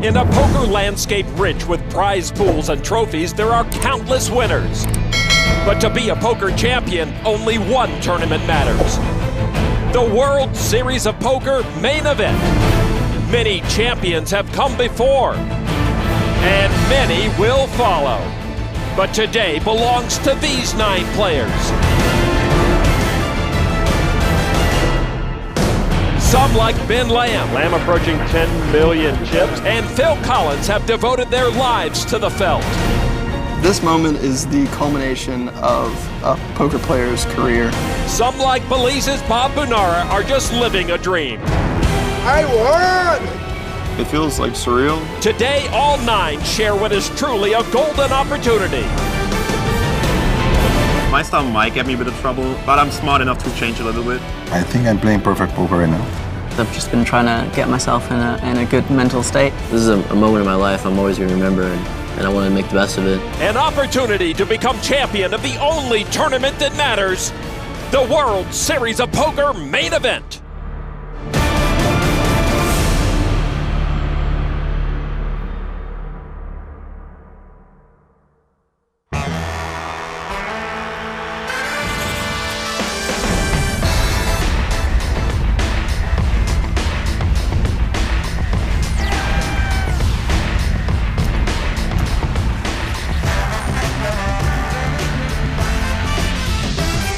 In a poker landscape rich with prize pools and trophies, there are countless winners. But to be a poker champion, only one tournament matters. The World Series of Poker Main Event. Many champions have come before, and many will follow. But today belongs to these 9 players. Some, like Ben Lamb, Lamb approaching 10 million chips, and Phil Collins have devoted their lives to the felt. This moment is the culmination of a poker player's career. Some, like Belize's Bob Bounahra, are just living a dream. I won! It feels like surreal. Today, all 9 share what is truly a golden opportunity. My style might get me a bit of trouble, but I'm smart enough to change a little bit. I think I'm playing perfect poker right now. I've just been trying to get myself in a good mental state. This is a moment in my life I'm always going to remember, and I want to make the best of it. An opportunity to become champion of the only tournament that matters, the World Series of Poker Main Event.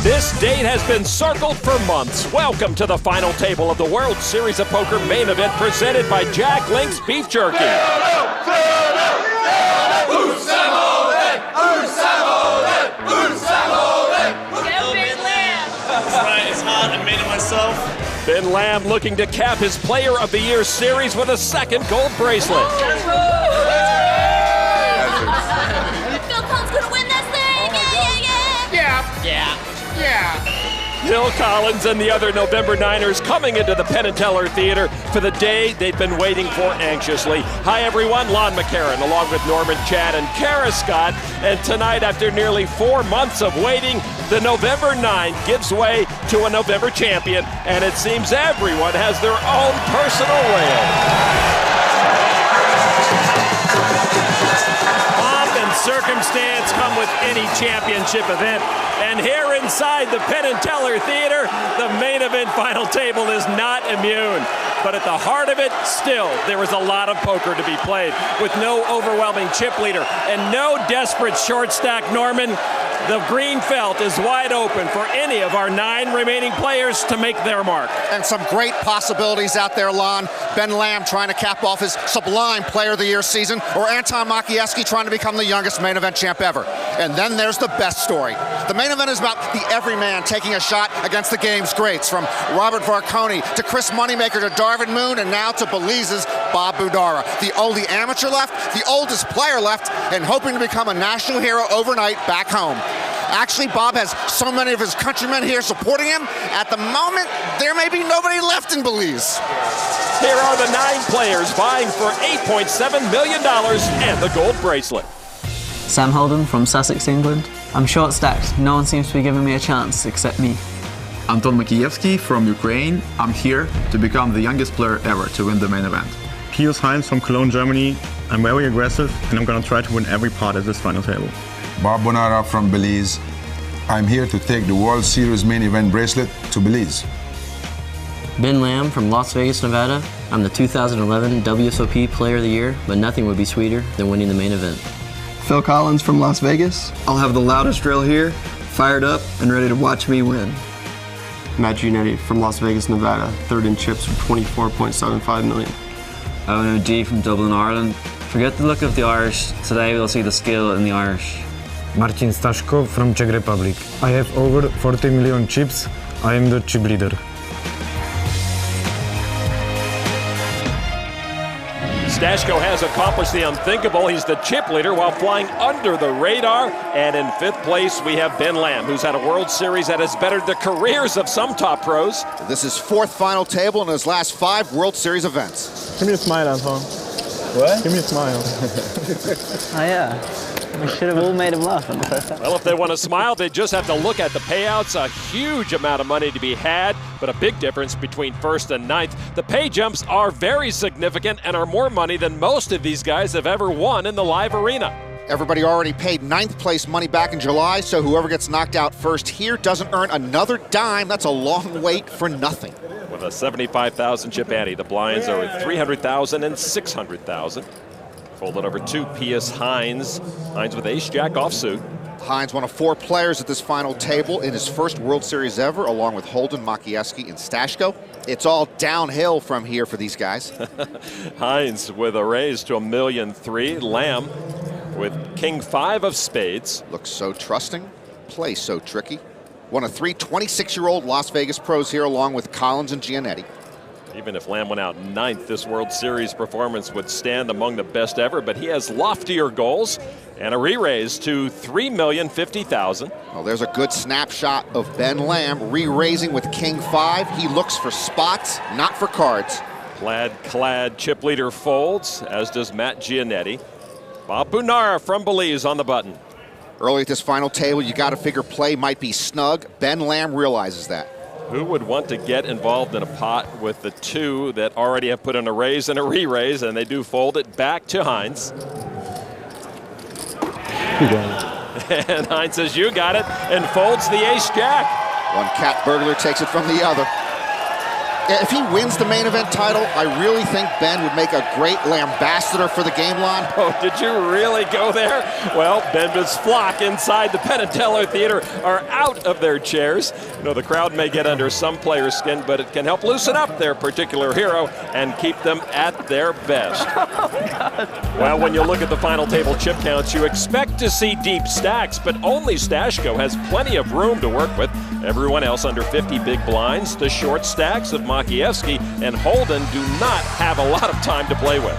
This date has been circled for months. Welcome to the final table of the World Series of Poker Main Event presented by Jack Link's Beef Jerky. Ben Lamb! That's right, it's hot, I made it myself. Ben Lamb looking to cap his Player of the Year series with a second gold bracelet. Phil Collins gonna win this thing! Yeah! Phil Collins and the other November Niners coming into the Penn and Teller Theater for the day they'd been waiting for anxiously. Hi everyone, Lon McCarran along with Norman Chad and Kara Scott. And tonight, after nearly 4 months of waiting, the November 9 gives way to a November champion, and it seems everyone has their own personal rail. Pomp and circumstance come with any championship event. And here inside the Penn and Teller Theater, the main event final table is not immune. But at the heart of it, still, there is a lot of poker to be played. With no overwhelming chip leader and no desperate short stack, Norman, the green felt is wide open for any of our 9 remaining players to make their mark. And some great possibilities out there, Lon. Ben Lamb trying to cap off his sublime Player of the Year season, or Anton Makiievskyi trying to become the youngest main event champ ever. And then there's the best story. The main event is about the everyman taking a shot against the game's greats, from Robert Varconi to Chris Moneymaker to Darvin Moon, and now to Belize's Bob Bounahra. The only amateur left, the oldest player left, and hoping to become a national hero overnight back home. Actually, Bob has so many of his countrymen here supporting him. At the moment, there may be nobody left in Belize. Here are the 9 players vying for $8.7 million and the gold bracelet. Sam Holden from Sussex, England. I'm short-stacked. No one seems to be giving me a chance except me. Anton Makiievskyi from Ukraine. I'm here to become the youngest player ever to win the main event. Pius Heinz from Cologne, Germany. I'm very aggressive, and I'm going to try to win every part of this final table. Bob Bounahra from Belize. I'm here to take the World Series Main Event bracelet to Belize. Ben Lamb from Las Vegas, Nevada. I'm the 2011 WSOP Player of the Year, but nothing would be sweeter than winning the main event. Phil Collins from Las Vegas. I'll have the loudest drill here, fired up and ready to watch me win. Matt Giannetti from Las Vegas, Nevada, third in chips for $24.75 million. Eoghan O'Dea from Dublin, Ireland. Forget the look of the Irish. Today we'll see the skill in the Irish. Martin Staszko from Czech Republic. I have over 40 million chips. I am the chip leader. Staszko has accomplished the unthinkable. He's the chip leader while flying under the radar. And in 5th place, we have Ben Lamb, who's had a World Series that has bettered the careers of some top pros. This is 4th final table in his last 5 World Series events. Give me a smile, Anton. What? Give me a smile. Oh yeah. We should have all made him laugh on the first time. Well, if they want to smile, they just have to look at the payouts. A huge amount of money to be had, but a big difference between first and ninth. The pay jumps are very significant and are more money than most of these guys have ever won in the live arena. Everybody already paid ninth place money back in July, so whoever gets knocked out first here doesn't earn another dime. That's a long wait for nothing. With a 75,000 chip ante, the blinds are at 300,000 and 600,000. Folded over to Pius Heinz. Heinz with ace-jack offsuit. Heinz, one of 4 players at this final table in his first World Series ever, along with Holden, Makiievskyi, and Staszko. It's all downhill from here for these guys. Heinz with a raise to $1.3 million. Lamb with king 5 of spades. Looks so trusting, plays so tricky. One of 3 26-year-old Las Vegas pros here, along with Collins and Giannetti. Even if Lamb went out ninth, this World Series performance would stand among the best ever, but he has loftier goals and a re-raise to $3,050,000. Well, there's a good snapshot of Ben Lamb re-raising with king 5. He looks for spots, not for cards. Clad chip leader folds, as does Matt Giannetti. Bob Bounahra from Belize on the button. Early at this final table, you got to figure play might be snug. Ben Lamb realizes that. Who would want to get involved in a pot with the 2 that already have put in a raise and a re-raise, and they do fold it back to Heinz. And Heinz says, you got it, and folds the ace-jack. One cat burglar takes it from the other. If he wins the main event title, I really think Ben would make a great Lambassador for the game, Lon. Oh, did you really go there? Well, Ben's flock inside the Penn and Teller Theater are out of their chairs. You know, the crowd may get under some players' skin, but it can help loosen up their particular hero and keep them at their best. Well, when you look at the final table chip counts, you expect to see deep stacks, but only Staszko has plenty of room to work with. Everyone else under 50 big blinds. The short stacks of Makiievskyi and Holden do not have a lot of time to play with.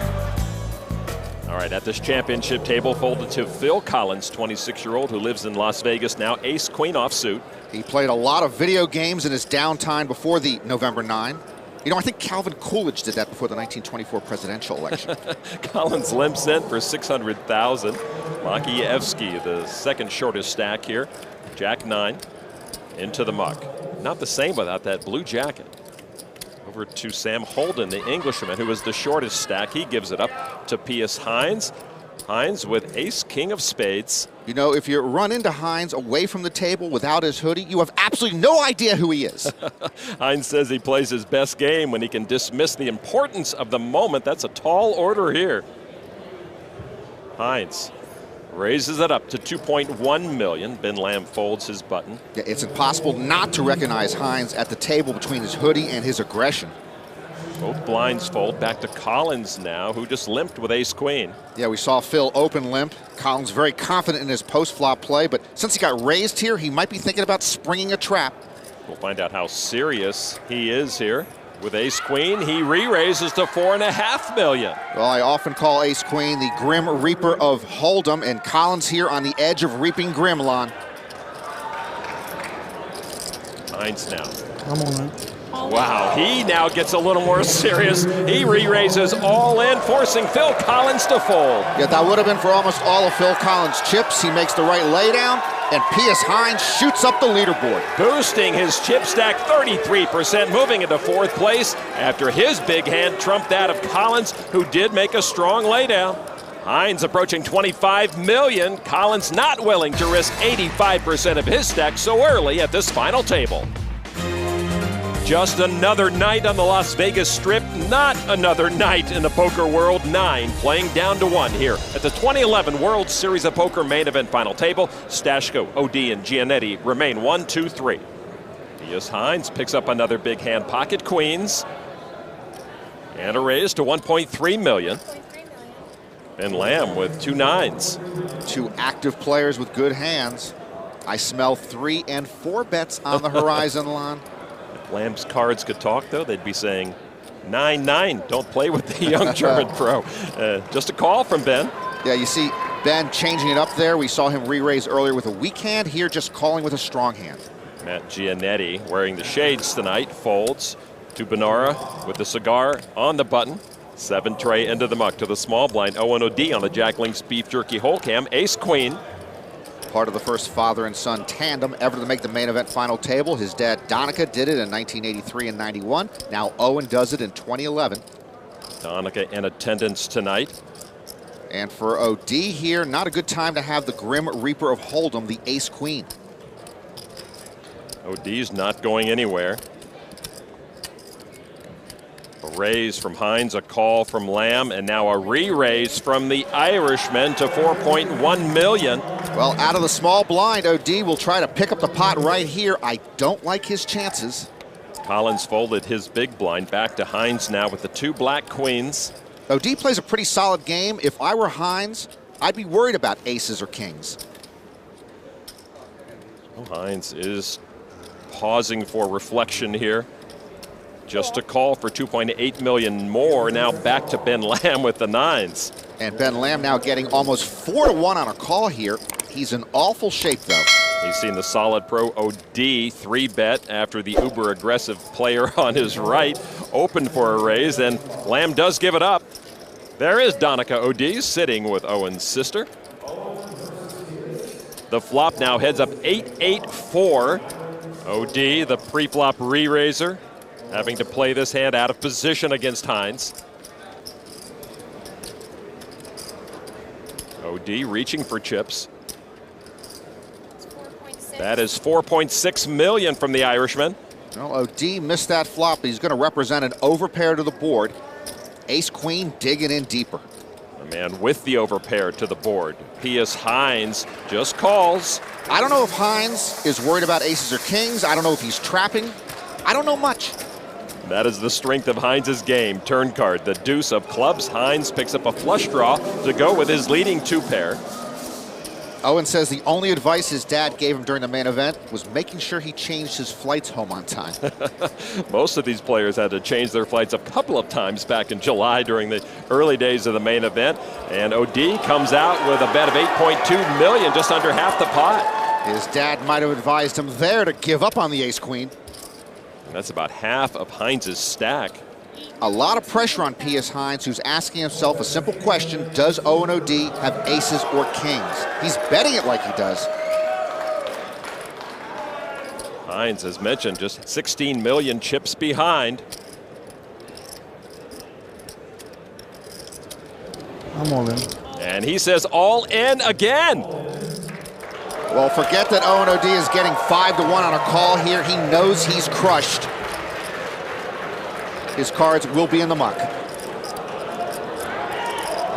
All right, at this championship table, folded to Phil Collins, 26-year-old who lives in Las Vegas, now ace-queen offsuit. He played a lot of video games in his downtime before the November 9. You know, I think Calvin Coolidge did that before the 1924 presidential election. Collins limps in for 600,000. Makiievskyi, the second shortest stack here. Jack 9 into the muck. Not the same without that blue jacket. Over to Sam Holden, the Englishman, who was the shortest stack. He gives it up to Pius Heinz. Heinz with ace-king of spades. You know, if you run into Heinz away from the table without his hoodie, you have absolutely no idea who he is. Heinz says he plays his best game when he can dismiss the importance of the moment. That's a tall order here. Heinz raises it up to $2.1 million. Ben Lamb folds his button. Yeah, it's impossible not to recognize Heinz at the table between his hoodie and his aggression. Both blinds fold back to Collins now, who just limped with ace-queen. Yeah, we saw Phil open limp. Collins very confident in his post-flop play, but since he got raised here, he might be thinking about springing a trap. We'll find out how serious he is here. With ace-queen, he re-raises to $4.5 million. Well, I often call ace-queen the Grim Reaper of Hold'em, and Collins here on the edge of reaping Grimlon. Heinz now. Come on. Wow, he now gets a little more serious. He re-raises all in, forcing Phil Collins to fold. Yeah, that would have been for almost all of Phil Collins' chips. He makes the right laydown, and Pius Heinz shoots up the leaderboard. Boosting his chip stack 33%, moving into 4th place after his big hand trumped that of Collins, who did make a strong laydown. Heinz approaching $25 million. Collins not willing to risk 85% of his stack so early at this final table. Just another night on the Las Vegas Strip, not another night in the poker world. 9 playing down to 1 here at the 2011 World Series of Poker main event final table. Staszko, O'Dea, and Giannetti remain 1, 2, 3. Pius Heinz picks up another big hand, pocket queens, and a raise to $1.3 million. Ben Lamb with 2 9s. 2 active players with good hands. I smell 3 and 4 bets on the horizon, Lon. Lamb's cards could talk, though, they'd be saying 9-9. Don't play with the young German pro. Just a call from Ben. Yeah, you see Ben changing it up there. We saw him re-raise earlier with a weak hand. Here, just calling with a strong hand. Matt Giannetti wearing the shades tonight folds to Bounahra with the cigar on the button. 7 tray into the muck to the small blind. Eoghan O'Dea on the Jack Link's Beef Jerky Whole Cam. Ace Queen. Part of the first father and son tandem ever to make the main event final table. His dad, Donica, did it in 1983 and 91. Now Owen does it in 2011. Donica in attendance tonight. And for O'Dea here, not a good time to have the Grim Reaper of Hold'em, the Ace Queen. O'Dea's not going anywhere. A raise from Heinz, a call from Lamb, and now a re-raise from the Irishman to 4.1 million. Well, out of the small blind, O'Dea will try to pick up the pot right here. I don't like his chances. Collins folded his big blind back to Heinz now with the 2 black queens. O'Dea plays a pretty solid game. If I were Heinz, I'd be worried about aces or kings. Well, Heinz is pausing for reflection here. Just a call for 2.8 million more. Now back to Ben Lamb with the 9s. And Ben Lamb now getting almost 4-1 on a call here. He's in awful shape, though. He's seen the solid pro O'Dea 3-bet after the uber-aggressive player on his right opened for a raise, and Lamb does give it up. There is Donica O'Dea sitting with Owen's sister. The flop now heads up 8-8-4. O'Dea, the pre-flop re-raiser, having to play this hand out of position against Heinz. O'Dea reaching for chips. That is 4.6 million from the Irishman. Well, O'Dea missed that flop, but he's going to represent an overpair to the board. Ace Queen digging in deeper. The man with the overpair to the board. Pius Heinz just calls. I don't know if Heinz is worried about aces or kings. I don't know if he's trapping. I don't know much. That is the strength of Heinz's game. Turn card, the deuce of clubs. Heinz picks up a flush draw to go with his leading 2 pair. Owen says the only advice his dad gave him during the main event was making sure he changed his flights home on time. Most of these players had to change their flights a couple of times back in July during the early days of the main event. And O'Dea comes out with a bet of 8.2 million, just under half the pot. His dad might have advised him there to give up on the Ace Queen. That's about half of Heinz's stack. A lot of pressure on Pius Heinz, who's asking himself a simple question: does Eoghan O'Dea have aces or kings? He's betting it like he does. Heinz, as mentioned, just 16 million chips behind. I'm all in. And he says all in again. Well, forget that Eoghan O'Dea is getting 5-1 on a call here. He knows he's crushed. His cards will be in the muck.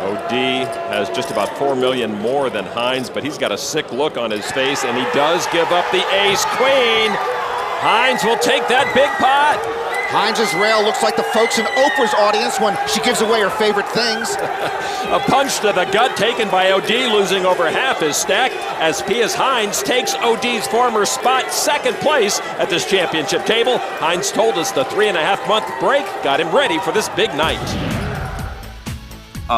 O'Dea has just about 4 million more than Heinz, but he's got a sick look on his face, and he does give up the Ace Queen. Heinz will take that big pot. Heinz's rail looks like the folks in Oprah's audience when she gives away her favorite things. A punch to the gut taken by O'Dea, losing over half his stack as Pius Heinz takes O'Dea's former spot, 2nd place at this championship table. Heinz told us the 3.5-month break got him ready for this big night.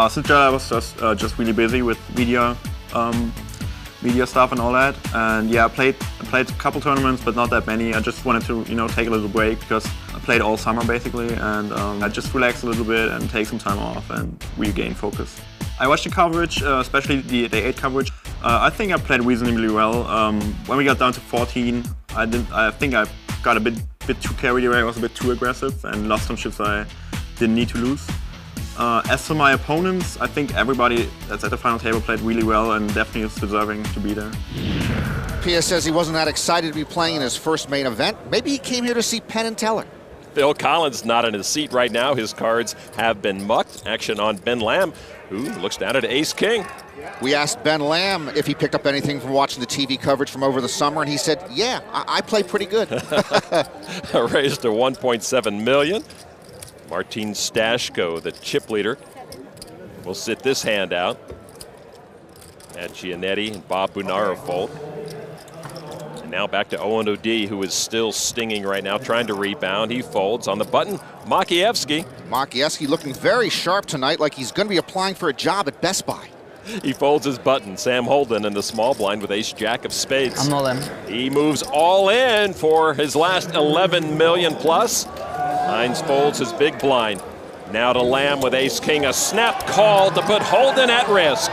Since I was just really busy with media stuff and all that, and yeah, I played a couple tournaments, but not that many. I just wanted to, take a little break because I played all summer basically, and I just relax a little bit and take some time off and regain focus. I watched the coverage, especially the 8 coverage. I think I played reasonably well. When we got down to 14, I think I got a bit too carried away. I was a bit too aggressive and lost some chips I didn't need to lose. As for my opponents, I think everybody that's at the final table played really well and definitely is deserving to be there. Pius says he wasn't that excited to be playing in his first main event. Maybe he came here to see Penn and Teller. Phil Collins not in his seat right now. His cards have been mucked. Action on Ben Lamb, who looks down at Ace King. We asked Ben Lamb if he picked up anything from watching the TV coverage from over the summer, and he said, yeah, I play pretty good. Raised to 1.7 million. Martin Staszko, the chip leader, will sit this hand out. And Giannetti and Bob Bounahra fold. And now back to Eoghan O'Dea, who is still stinging right now, trying to rebound. He folds on the button. Makiievskyi. Makiievskyi looking very sharp tonight, like he's going to be applying for a job at Best Buy. He folds his button. Sam Holden in the small blind with ace-jack of spades. I'm all in. He moves all in for his last 11 million plus. Heinz folds his big blind. Now to Lamb with ace-king, a snap call to put Holden at risk.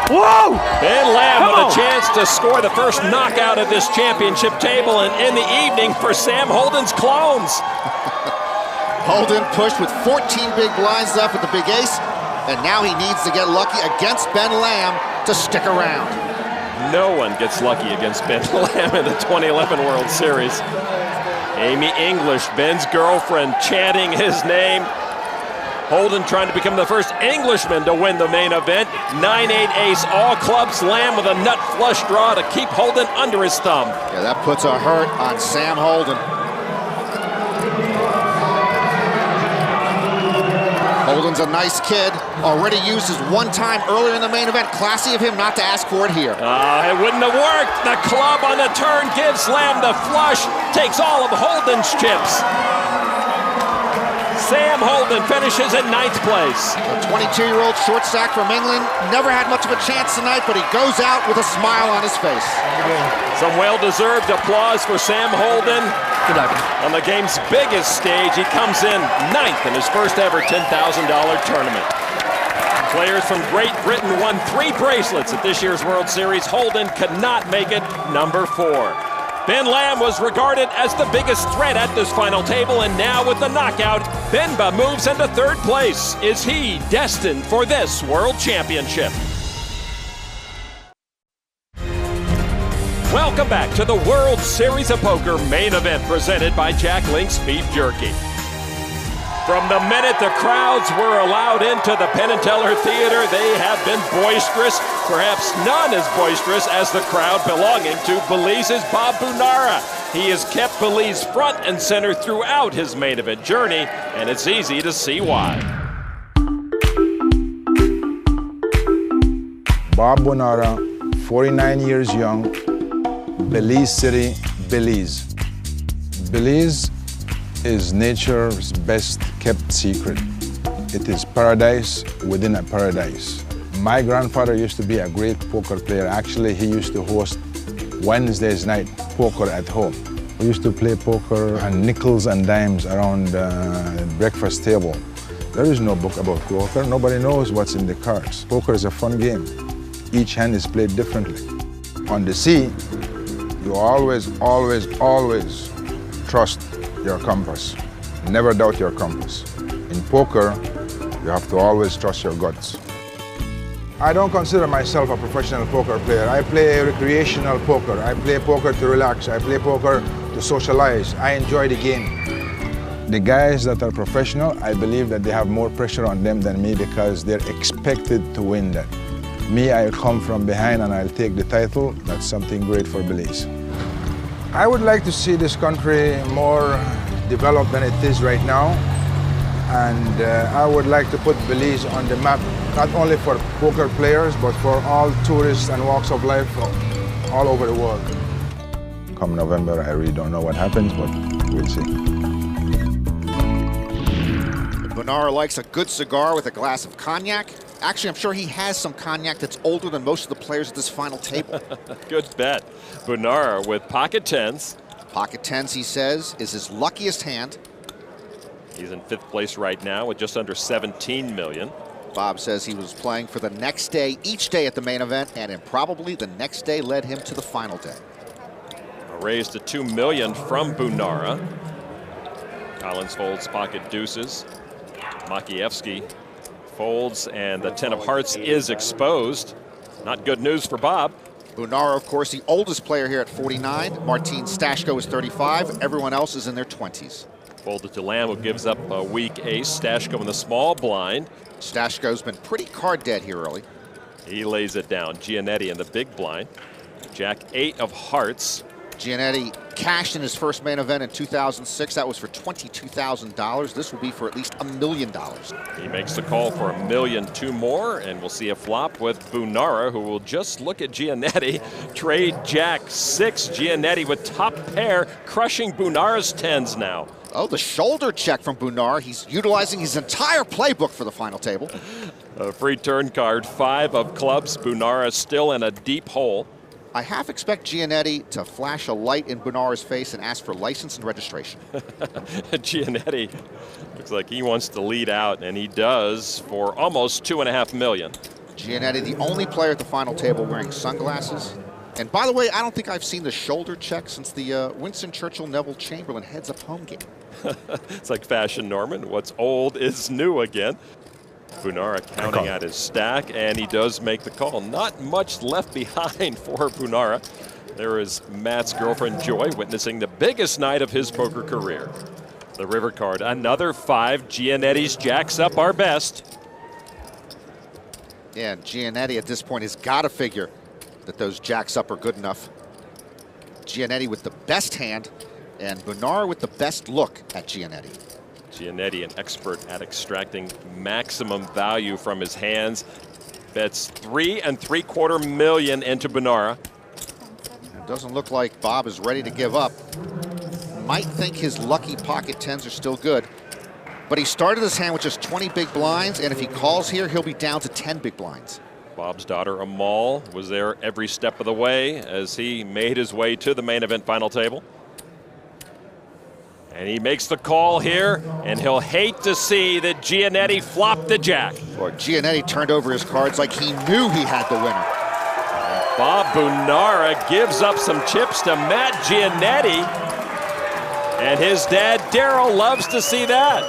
Whoa! Ben Lamb with a chance to score the first knockout at this championship table and in the evening for Sam Holden's clones. Holden pushed with 14 big blinds left with the big ace, and now he needs to get lucky against Ben Lamb to stick around. No one gets lucky against Ben Lamb in the 2011 World Series. Amy English, Ben's girlfriend, chanting his name. Holden trying to become the first Englishman to win the main event. 9-8 ace, all clubs, Lamb with a nut flush draw to keep Holden under his thumb. Yeah, that puts a hurt on Sam Holden. Holden's a nice kid. Already used his one time earlier in the main event. Classy of him not to ask for it here. It wouldn't have worked. The club on the turn gives Lamb the flush. Takes all of Holden's chips. Sam Holden finishes in 9th place. A 22-year-old short stack from England. Never had much of a chance tonight, but he goes out with a smile on his face. Some well-deserved applause for Sam Holden. Good luck. On the game's biggest stage, he comes in 9th in his first ever $10,000 tournament. Players from Great Britain won 3 bracelets at this year's World Series. Holden could not make it number 4. Ben Lamb was regarded as the biggest threat at this final table, and now with the knockout, Benba moves into 3rd place. Is he destined for this World Championship? Welcome back to the World Series of Poker main event presented by Jack Link's Beef Jerky. From the minute the crowds were allowed into the Penn and Teller Theater, they have been boisterous, perhaps none as boisterous as the crowd belonging to Belize's Bob Bounahra. He has kept Belize front and center throughout his main event journey, and it's easy to see why. Bob Bounahra, 49 years young, Belize City, Belize. Belize is nature's best kept secret. It is paradise within a paradise. My grandfather used to be a great poker player. Actually, he used to host Wednesday's night poker at home. We used to play poker and nickels and dimes around the breakfast table. There is no book about poker. Nobody knows what's in the cards. Poker is a fun game. Each hand is played differently. On the sea, you always trust your compass. Never doubt your compass. In poker, you have to always trust your guts. I don't consider myself a professional poker player. I play recreational poker. I play poker to relax. I play poker to socialize. I enjoy the game. The guys that are professional, I believe that they have more pressure on them than me because they're expected to win that. Me, I come from behind and I'll take the title. That's something great for Belize. I would like to see this country more developed than it is right now. And I would like to put Belize on the map, not only for poker players, but for all tourists and walks of life all over the world. Come November, I really don't know what happens, but we'll see. Bounahra likes a good cigar with a glass of cognac. Actually, I'm sure he has some cognac that's older than most of the players at this final table. Good bet. Bounahra with pocket tens. Pocket tens, he says, is his luckiest hand. He's in 5th place right now with just under 17 million. Bob says he was playing for the next day, each day at the main event, and probably the next day led him to the final day. A raise to 2 million from Bounahra. Collins folds pocket deuces. Makiievskyi folds, and the 10 of hearts is exposed. Not good news for Bob. Bounahra, of course, the oldest player here at 49. Martin Staszko is 35. Everyone else is in their 20s. Folded to Lamb, who gives up a weak ace. Staszko in the small blind. Staszko's been pretty card dead here early. He lays it down. Giannetti in the big blind. Jack 8 of hearts. Giannetti cashed in his first main event in 2006. That was for $22,000. This will be for at least $1 million. He makes the call for $1 million, 2 more, and we'll see a flop with Bounahra, who will just look at Giannetti. Trade Jack 6. Giannetti with top pair, crushing Bounahra's 10s now. Oh, the shoulder check from Bounahra. He's utilizing his entire playbook for the final table. A free turn card, 5 of clubs. Bounahra still in a deep hole. I half expect Giannetti to flash a light in Bounahra's face and ask for license and registration. Giannetti looks like he wants to lead out, and he does for almost $2.5 million. Giannetti, the only player at the final table wearing sunglasses. And by the way, I don't think I've seen the shoulder check since the Winston Churchill-Neville Chamberlain heads-up home game. It's like fashion, Norman. What's old is new again. Bounahra counting out his stack, and he does make the call. Not much left behind for Bounahra. There is Matt's girlfriend, Joy, witnessing the biggest night of his poker career. The river card, another 5. Giannetti's jacks up our best. Yeah, and Giannetti at this point has got to figure that those jacks up are good enough. Giannetti with the best hand, and Bounahra with the best look at Giannetti. Giannetti, an expert at extracting maximum value from his hands. Bets $3 3/4 million into Bounahra. It doesn't look like Bob is ready to give up. Might think his lucky pocket tens are still good. But he started his hand with just 20 big blinds, and if he calls here, he'll be down to 10 big blinds. Bob's daughter, Amal, was there every step of the way as he made his way to the main event final table. And he makes the call here, and he'll hate to see that Giannetti flopped the jack. Or Giannetti turned over his cards like he knew he had the winner. Bob Bounahra gives up some chips to Matt Giannetti. And his dad, Daryl, loves to see that.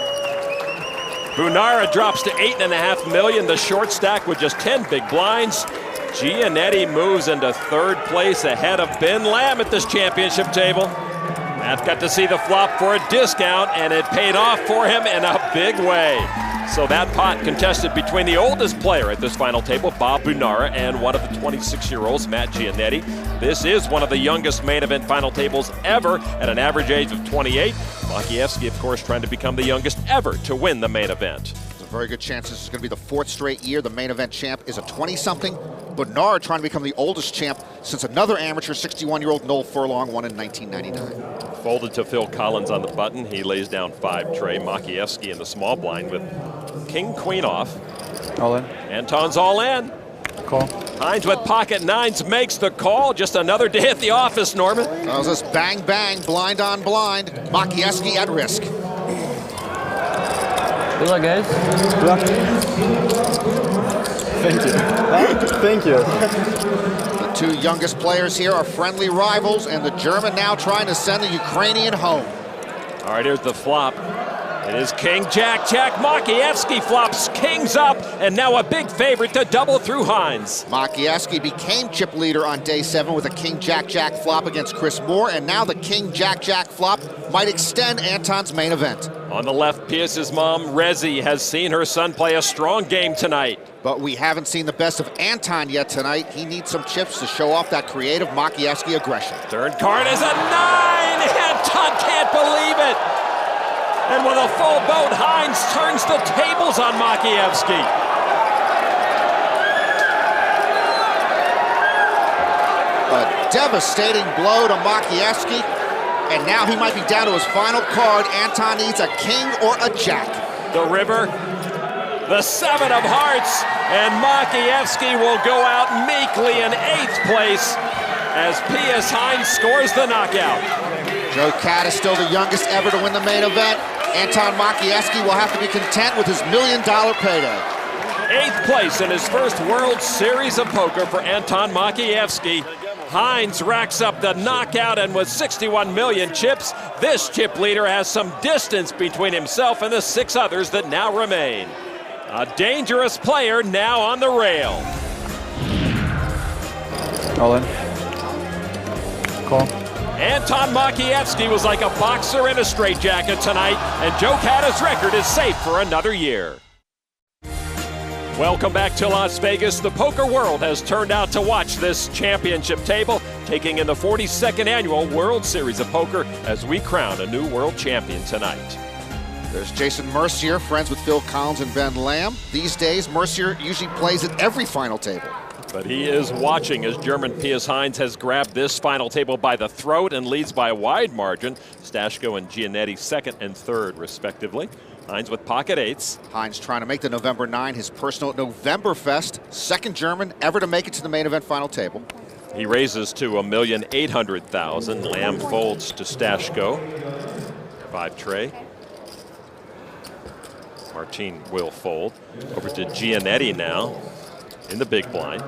Bounahra drops to $8.5 million, the short stack with just 10 big blinds. Giannetti moves into 3rd place ahead of Ben Lamb at this championship table. Matt got to see the flop for a discount, and it paid off for him in a big way. So that pot contested between the oldest player at this final table, Bob Bounahra, and one of the 26-year-olds, Matt Giannetti. This is one of the youngest main event final tables ever at an average age of 28. Makiievskyi, of course, trying to become the youngest ever to win the main event. There's a very good chance this is going to be the 4th straight year the main event champ is a 20-something. Bounahra trying to become the oldest champ since another amateur 61-year-old Noel Furlong won in 1999. Folded to Phil Collins on the button. He lays down 5 tray. Makiievskyi in the small blind with king, queen off. All in. Anton's all in. Call. Heinz with pocket 9s makes the call. Just another day at the office, Norman. That was just bang, bang, blind on blind. Makiievskyi at risk. Good luck, guys. Good luck. Thank you. Thank you. The 2 youngest players here are friendly rivals, and the German now trying to send the Ukrainian home. All right, here's the flop. It is king, jack, jack. Makiievskyi flops kings up, and now a big favorite to double through Heinz. Makiievskyi became chip leader on day 7 with a king, jack, jack flop against Chris Moore, and now the king, jack, jack flop might extend Anton's main event. On the left, Pius's mom, Rezi, has seen her son play a strong game tonight. But we haven't seen the best of Anton yet tonight. He needs some chips to show off that creative Makiievskyi aggression. 3rd card is a 9! Anton can't believe it! And with a full boat, Heinz turns the tables on Makiievskyi. A devastating blow to Makiievskyi, and now he might be down to his final card. Anton needs a king or a jack. The river, the 7 of hearts, and Makiievskyi will go out meekly in 8th place as Pius Heinz scores the knockout. Joe Cat is still the youngest ever to win the main event. Anton Makiievskyi will have to be content with his $1 million payday. 8th place in his first World Series of Poker for Anton Makiievskyi. Heinz racks up the knockout, and with 61 million chips, this chip leader has some distance between himself and the 6 others that now remain. A dangerous player now on the rail. All in. Call. Anton Makiievskyi was like a boxer in a straitjacket tonight, and Joe Cata's record is safe for another year. Welcome back to Las Vegas. The poker world has turned out to watch this championship table, taking in the 42nd annual World Series of Poker as we crown a new world champion tonight. There's Jason Mercier, friends with Phil Collins and Ben Lamb. These days, Mercier usually plays at every final table. But he is watching as German Pius Heinz has grabbed this final table by the throat and leads by a wide margin. Staszko and Giannetti 2nd and 3rd, respectively. Heinz with pocket 8s. Heinz trying to make the November 9 his personal Novemberfest, 2nd German ever to make it to the main event final table. He raises to $1,800,000. Lamb folds to Staszko. 5 tray. Martin will fold. Over to Giannetti now in the big blind.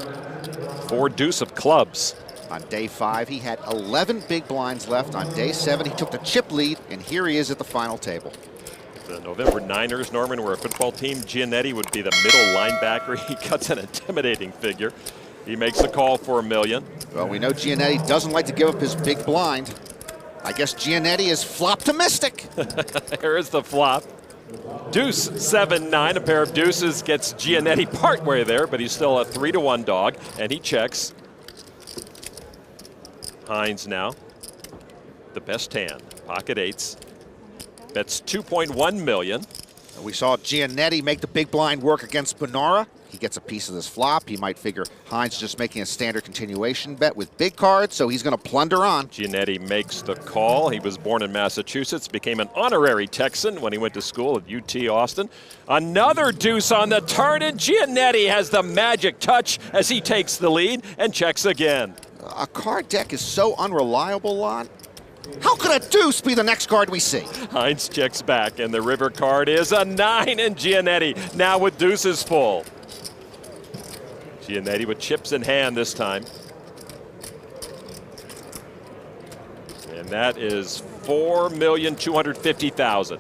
4 deuce of clubs. On day 5, he had 11 big blinds left. On day 7, he took the chip lead, and here he is at the final table. The November Niners, Norman, were a football team. Giannetti would be the middle linebacker. He cuts an intimidating figure. He makes a call for $1 million. Well, we know Giannetti doesn't like to give up his big blind. I guess Giannetti is floptimistic. Here is the flop. Deuce 7-9, a pair of deuces gets Giannetti partway there, but he's still a 3-1 dog, and he checks. Heinz now, the best hand, pocket 8s. Bets $2.1 million. We saw Giannetti make the big blind work against Bounahra. He gets a piece of this flop. He might figure Heinz just making a standard continuation bet with big cards, so he's going to plunder on. Giannetti makes the call. He was born in Massachusetts, became an honorary Texan when he went to school at UT Austin. Another deuce on the turn, and Giannetti has the magic touch as he takes the lead and checks again. A card deck is so unreliable, Lon. How could a deuce be the next card we see? Heinz checks back, and the river card is a 9, and Giannetti now with deuces full. Giannetti with chips in hand this time. And that is $4,250,000.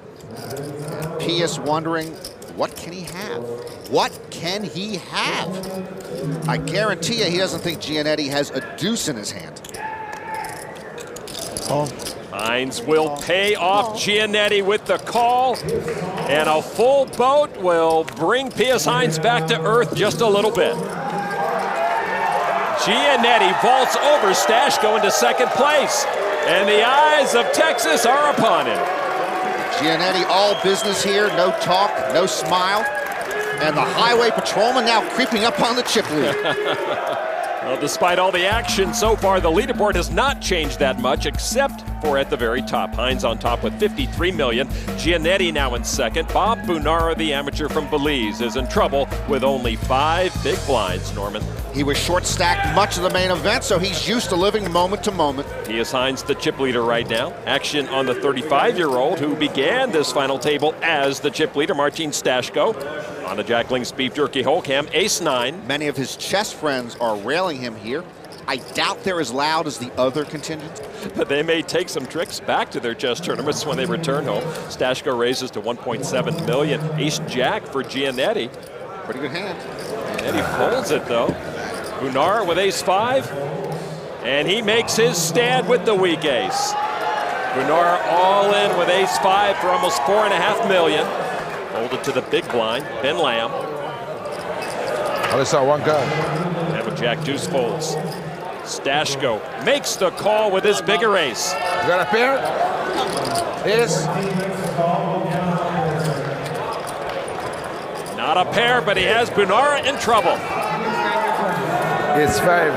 Pius wondering, what can he have? What can he have? I guarantee you he doesn't think Giannetti has a deuce in his hand. Heinz will pay off Giannetti with the call, and a full boat will bring Pius Heinz back to earth just a little bit. Giannetti vaults over Staszko into second place, and the eyes of Texas are upon him. Giannetti all business here, no talk, no smile, and the highway patrolman now creeping up on the chip lead. Well, despite all the action so far, the leaderboard has not changed that much, except for at the very top. Heinz on top with $53 million. Giannetti now in second. Bob Bounahra, the amateur from Belize, is in trouble with only 5 big blinds, Norman. He was short-stacked much of the main event, so he's used to living moment to moment. Pius Heinz, the chip leader right now. Action on the 35-year-old who began this final table as the chip leader, Martin Staszko. On the Jack Link's Beef Jerky Holcam, ace-9. Many of his chess friends are railing him here. I doubt they're as loud as the other contingent. But they may take some tricks back to their chess tournaments when they return home. Staszko raises to $1.7 million. Ace-Jack for Giannetti. Pretty good hand. Giannetti folds it, though. Bounahra with ace-5. And he makes his stand with the weak ace. Bounahra all in with ace-5 for almost $4.5 million. Folded to the big blind, Ben Lamb. I only saw one card. And with Jack deuce folds. Staszko makes the call with his bigger ace. You got a pair? Yes. Not a pair, but he has Bounahra in trouble. It's 5.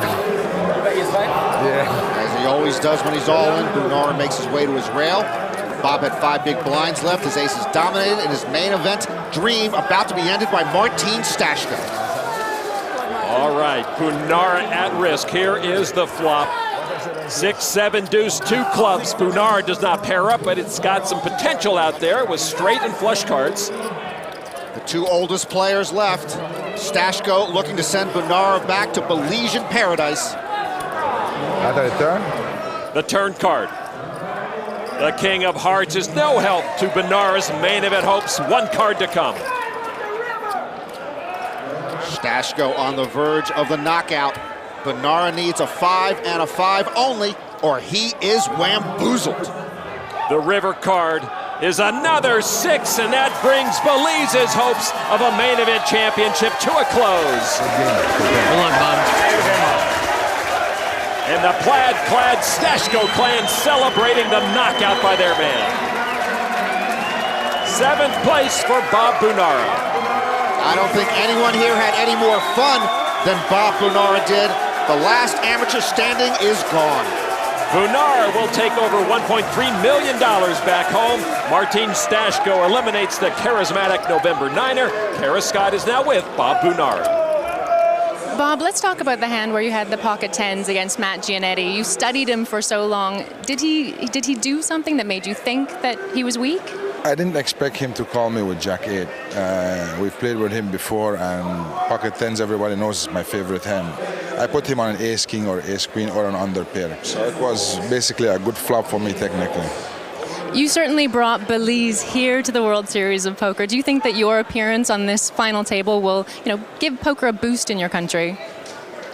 Yeah. As he always does when he's all in, Bounahra makes his way to his rail. Bob had 5 big blinds left. His ace is dominated, and his main event dream about to be ended by Martin Staszko. All right, Bounahra at risk. Here is the flop. 6, 7 deuce, 2 clubs. Bounahra does not pair up, but it's got some potential out there with straight and flush cards. The 2 oldest players left. Staszko looking to send Bounahra back to Belizean paradise. After the turn? The turn card. The King of Hearts is no help to Bounahra's main event hopes. 1 card to come. Staszko on the verge of the knockout. Bounahra needs a 5 and a 5 only, or he is wamboozled. The river card is another 6, and that brings Belize's hopes of a main event championship to a close. Good luck, Bob. And the plaid-clad Staszko clan celebrating the knockout by their man. 7th place for Bob Bounahra. I don't think anyone here had any more fun than Bob Bounahra did. The last amateur standing is gone. Bounahra will take over $1.3 million back home. Martin Staszko eliminates the charismatic November Niner. Kara Scott is now with Bob Bounahra. Bob, let's talk about the hand where you had the pocket tens against Matt Giannetti. You studied him for so long. Did he do something that made you think that he was weak? I didn't expect him to call me with Jack 8. We've played with him before, and pocket tens, everybody knows, is my favorite hand. I put him on an ace king or ace queen or an under pair. So it was basically a good flop for me technically. You certainly brought Belize here to the World Series of Poker. Do you think that your appearance on this final table will, give poker a boost in your country?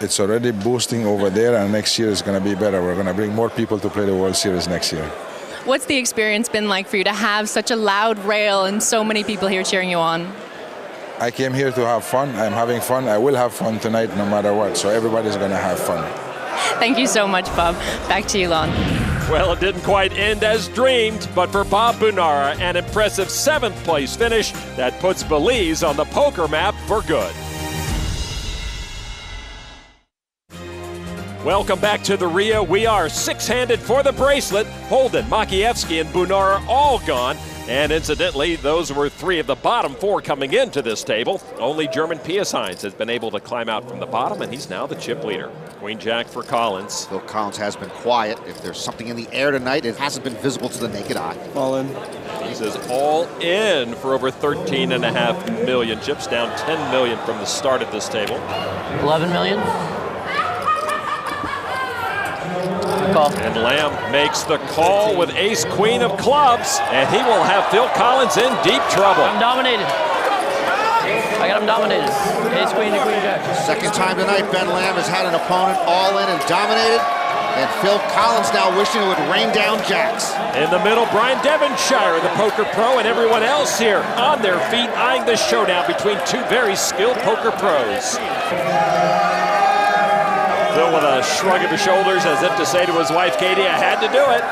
It's already boosting over there, and next year is going to be better. We're going to bring more people to play the World Series next year. What's the experience been like for you to have such a loud rail and so many people here cheering you on? I came here to have fun. I'm having fun. I will have fun tonight no matter what. So everybody's going to have fun. Thank you so much, Bob. Back to you, Lon. Well, it didn't quite end as dreamed, but for Bob Bounahra, an impressive 7th place finish that puts Belize on the poker map for good. Welcome back to the Rio. We are 6-handed for the bracelet. Holden, Makiievskyi, and Bounahra all gone. And incidentally, those were 3 of the bottom 4 coming into this table. Only German Pius Heinz has been able to climb out from the bottom, and he's now the chip leader. Queen Jack for Collins. Phil Collins has been quiet. If there's something in the air tonight, it hasn't been visible to the naked eye. All in. He says all in for over 13.5 million chips, down 10 million from the start of this table. 11 million? Call. And Lamb makes the call with ace-queen of clubs, and he will have Phil Collins in deep trouble. I'm dominated. I got him dominated. Ace-queen and queen jack. Second time tonight, Ben Lamb has had an opponent all in and dominated, and Phil Collins now wishing it would rain down jacks. In the middle, Brian Devonshire, the poker pro, and everyone else here on their feet, eyeing the showdown between 2 very skilled poker pros. Phil with a shrug of his shoulders as if to say to his wife, Katie, I had to do it.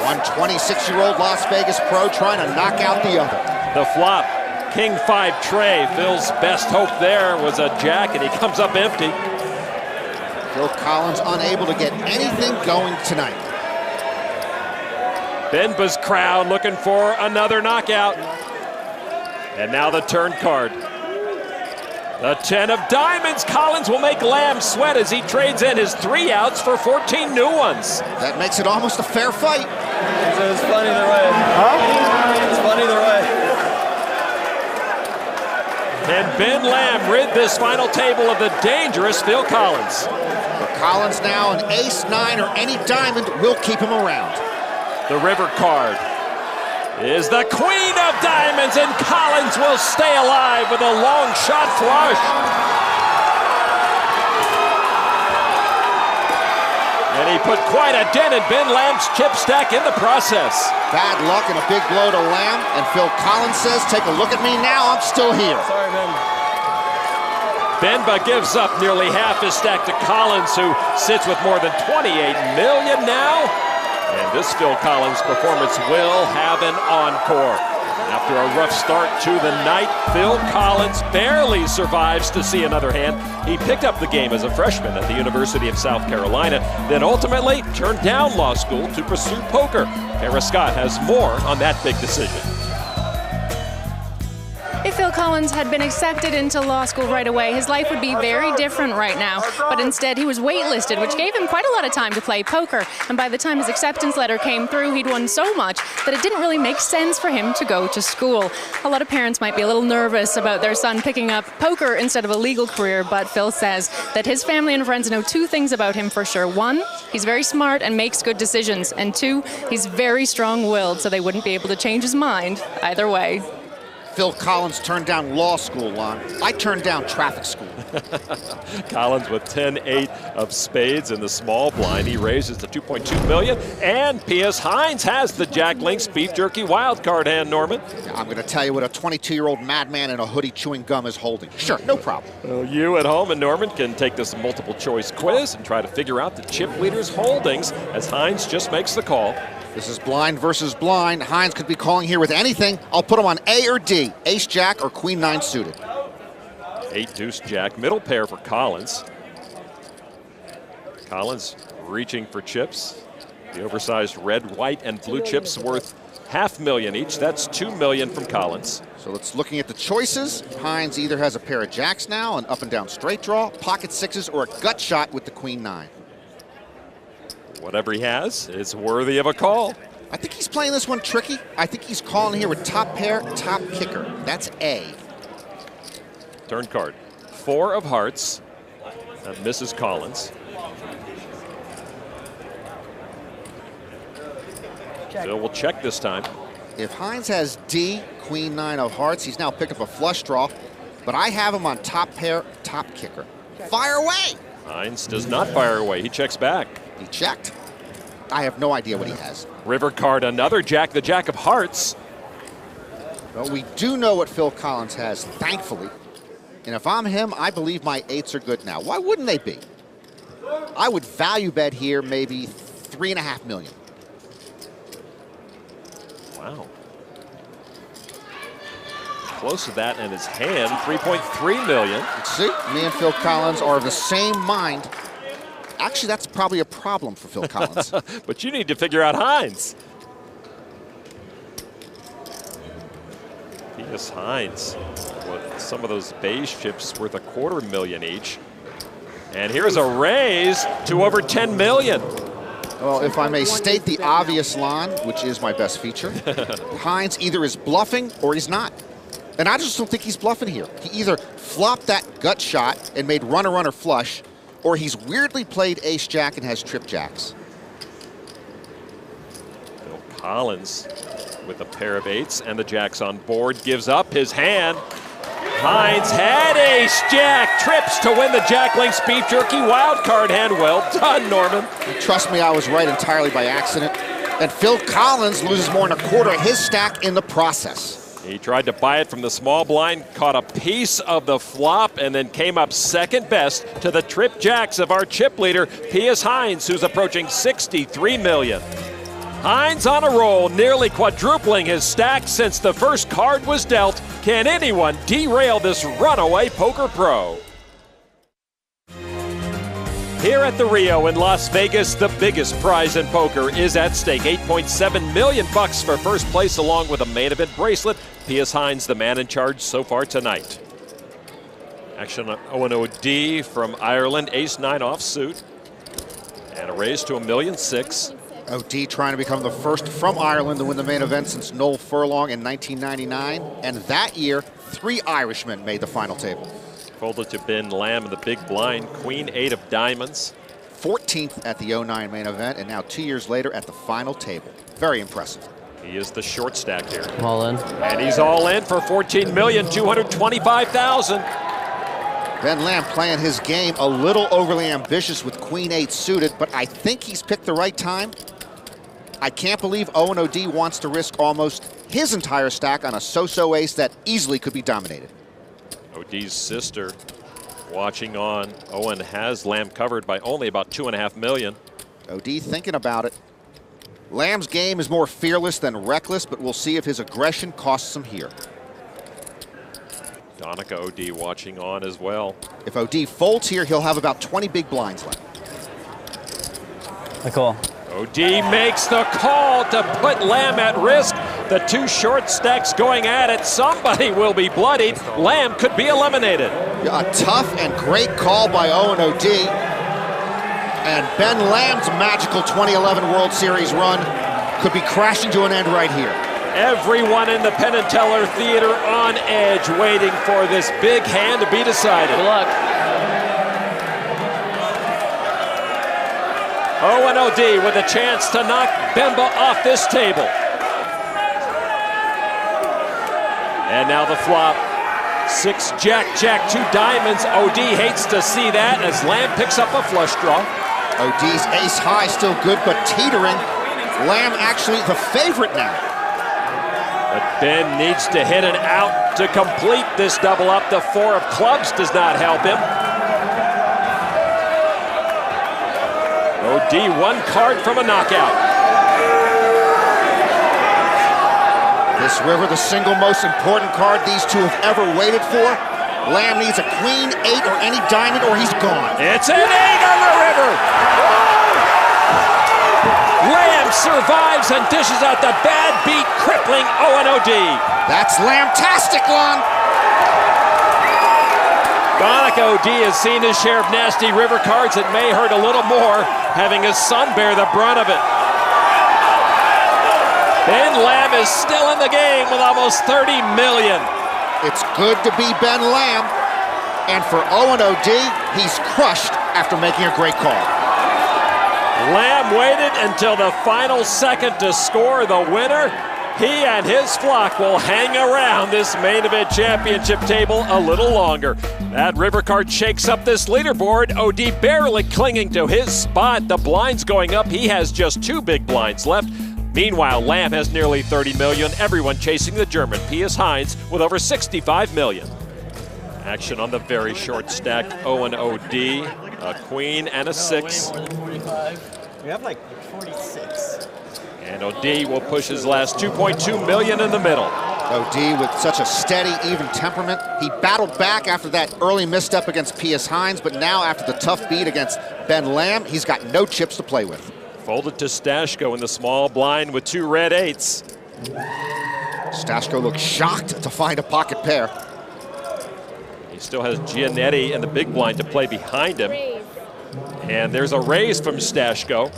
One 26-year-old Las Vegas pro trying to knock out the other. The flop, King 5 tray. Phil's best hope there was a jack, and he comes up empty. Phil Collins unable to get anything going tonight. Benba's crowd looking for another knockout. And now the turn card. The 10 of diamonds. Collins will make Lamb sweat as he trades in his 3 outs for 14 new ones. That makes it almost a fair fight. It's funny either way. Huh? It's funny either way. And Ben Lamb rid this final table of the dangerous Phil Collins. For Collins now, an ace-9 or any diamond will keep him around. The river card is the queen of diamonds, and Collins will stay alive with a long shot flush. And he put quite a dent in Ben Lamb's chip stack in the process. Bad luck and a big blow to Lamb, and Phil Collins says, take a look at me now, I'm still here. Sorry, Ben. Benba gives up nearly half his stack to Collins, who sits with more than 28 million now. And this Phil Collins performance will have an encore. After a rough start to the night, Phil Collins barely survives to see another hand. He picked up the game as a freshman at the University of South Carolina, then ultimately turned down law school to pursue poker. Kara Scott has more on that big decision. If Phil Collins had been accepted into law school right away, his life would be very different right now. But instead, he was waitlisted, which gave him quite a lot of time to play poker. And by the time his acceptance letter came through, he'd won so much that it didn't really make sense for him to go to school. A lot of parents might be a little nervous about their son picking up poker instead of a legal career, but Phil says that his family and friends know 2 things about him for sure. 1, he's very smart and makes good decisions. And 2, he's very strong-willed, so they wouldn't be able to change his mind either way. Phil Collins turned down law school, Lon. I turned down traffic school. Collins with 10-8 of spades in the small blind. He raises to 2.2 million. And Pius Heinz has the Jack Links beef jerky wildcard hand, Norman. I'm going to tell you what a 22-year-old madman in a hoodie chewing gum is holding. Sure, no problem. Well, you at home and Norman can take this multiple choice quiz and try to figure out the chip leader's holdings as Heinz just makes the call. This is blind versus blind. Heinz could be calling here with anything. I'll put him on A or D, ace jack or queen 9 suited. 8 deuce jack, middle pair for Collins. Collins reaching for chips. The oversized red, white, and blue chips worth 500,000 each. That's $2 million from Collins. So let's looking at the choices. Heinz either has a pair of jacks now, an up and down straight draw, pocket sixes, or a gut shot with the queen nine. Whatever he has is worthy of a call. I think he's playing this one tricky. I think he's calling here with top pair, top kicker. That's A. Turn card. 4 of hearts. And Mrs. Collins. Phil will check this time. If Heinz has D, queen nine of hearts, he's now picked up a flush draw, but I have him on top pair, top kicker. Fire away! Heinz does not fire away. He checks back. He checked. I have no idea what he has. River card, another jack, the jack of hearts. Well, we do know what Phil Collins has, thankfully. And if I'm him, I believe my eights are good now. Why wouldn't they be? I would value bet here maybe $3.5 million. Wow. Close to that in his hand, $3.3 million. See, me and Phil Collins are of the same mind. Actually, that's probably a problem for Phil Collins. But you need to figure out Heinz. Pius Heinz with some of those beige chips worth $250,000 each. And here's a raise to over $10 million. Well, if I may state the obvious, Lon, which is my best feature, Heinz either is bluffing or he's not. And I just don't think he's bluffing here. He either flopped that gut shot and made runner-runner flush, or he's weirdly played ace-jack and has trip jacks. Phil Collins with a pair of eights and the jacks on board gives up his hand. Heinz had ace-jack, trips to win the Jack Links beef jerky wild card hand. Well done, Norman. Trust me, I was right entirely by accident. And Phil Collins loses more than a quarter of his stack in the process. He tried to buy it from the small blind, caught a piece of the flop, and then came up second best to the trip jacks of our chip leader, Pius Heinz, who's approaching $63 million. Heinz on a roll, nearly quadrupling his stack since the first card was dealt. Can anyone derail this runaway poker pro? Here at the Rio in Las Vegas, the biggest prize in poker is at stake. $8.7 million for first place, along with a main event bracelet. Pius Heinz, the man in charge so far tonight. Action on Eoghan O'Dea from Ireland, ace-9 offsuit. And a raise to $1.6 million. O'Dea trying to become the first from Ireland to win the main event since Noel Furlong in 1999. And that year, 3 Irishmen made the final table. Folded to Ben Lamb in the big blind, queen 8 of diamonds. 14th at the 09 main event, and now 2 years later at the final table. Very impressive. He is the short stack here. All in. And he's all in for $14,225,000. Ben Lamb playing his game a little overly ambitious with queen 8 suited, but I think he's picked the right time. I can't believe Eoghan O'Dea wants to risk almost his entire stack on a so-so ace that easily could be dominated. O'Dea's sister watching on. Eoghan has Lamb covered by only about $2.5 million. O'Dea thinking about it. Lamb's game is more fearless than reckless, but we'll see if his aggression costs him here. Donica O'Dea watching on as well. If O'Dea folds here, he'll have about 20 big blinds left. The call. O'Dea makes the call to put Lamb at risk. The 2 short stacks going at it. Somebody will be bloodied. Lamb could be eliminated. A tough and great call by Eoghan O'Dea. And Ben Lamb's magical 2011 World Series run could be crashing to an end right here. Everyone in the Penn and Teller Theater on edge, waiting for this big hand to be decided. Good luck. Eoghan O'Dea with a chance to knock Bemba off this table. And now the flop. 6 jack, jack, 2 diamonds. O'Dea hates to see that as Lamb picks up a flush draw. O'Dea's ace high still good, but teetering. Lamb actually the favorite now. But Ben needs to hit an out to complete this double up. The 4 of clubs does not help him. O'Dea 1 card from a knockout. This river, the single most important card these two have ever waited for. Lamb needs a queen 8 or any diamond or he's gone. It's an 8 on the river. Lamb survives and dishes out the bad beat, crippling Eoghan O'Dea. That's Lamb-tastic, Lon. O'Dea has seen his share of nasty river cards. It may hurt a little more having his son bear the brunt of it. Ben Lamb is still in the game with almost 30 million. It's good to be Ben Lamb. And for Eoghan O'Dea, he's crushed after making a great call. Lamb waited until the final second to score the winner. He and his flock will hang around this main event championship table a little longer. That river card shakes up this leaderboard. O'Dea barely clinging to his spot. The blinds going up. He has just 2 big blinds left. Meanwhile, Lamb has nearly 30 million. Everyone chasing the German, Pius Heinz, with over 65 million. Action on the very short stack. Eoghan O'Dea, a queen and a 6. We have like 46. And O'Dea will push his last 2.2 million in the middle. O'Dea with such a steady, even temperament. He battled back after that early misstep against Pius Heinz, but now after the tough beat against Ben Lamb, he's got no chips to play with. Folded to Staszko in the small blind with 2 red 8s. Staszko looks shocked to find a pocket pair. He still has Giannetti and the big blind to play behind him. And there's a raise from Staszko.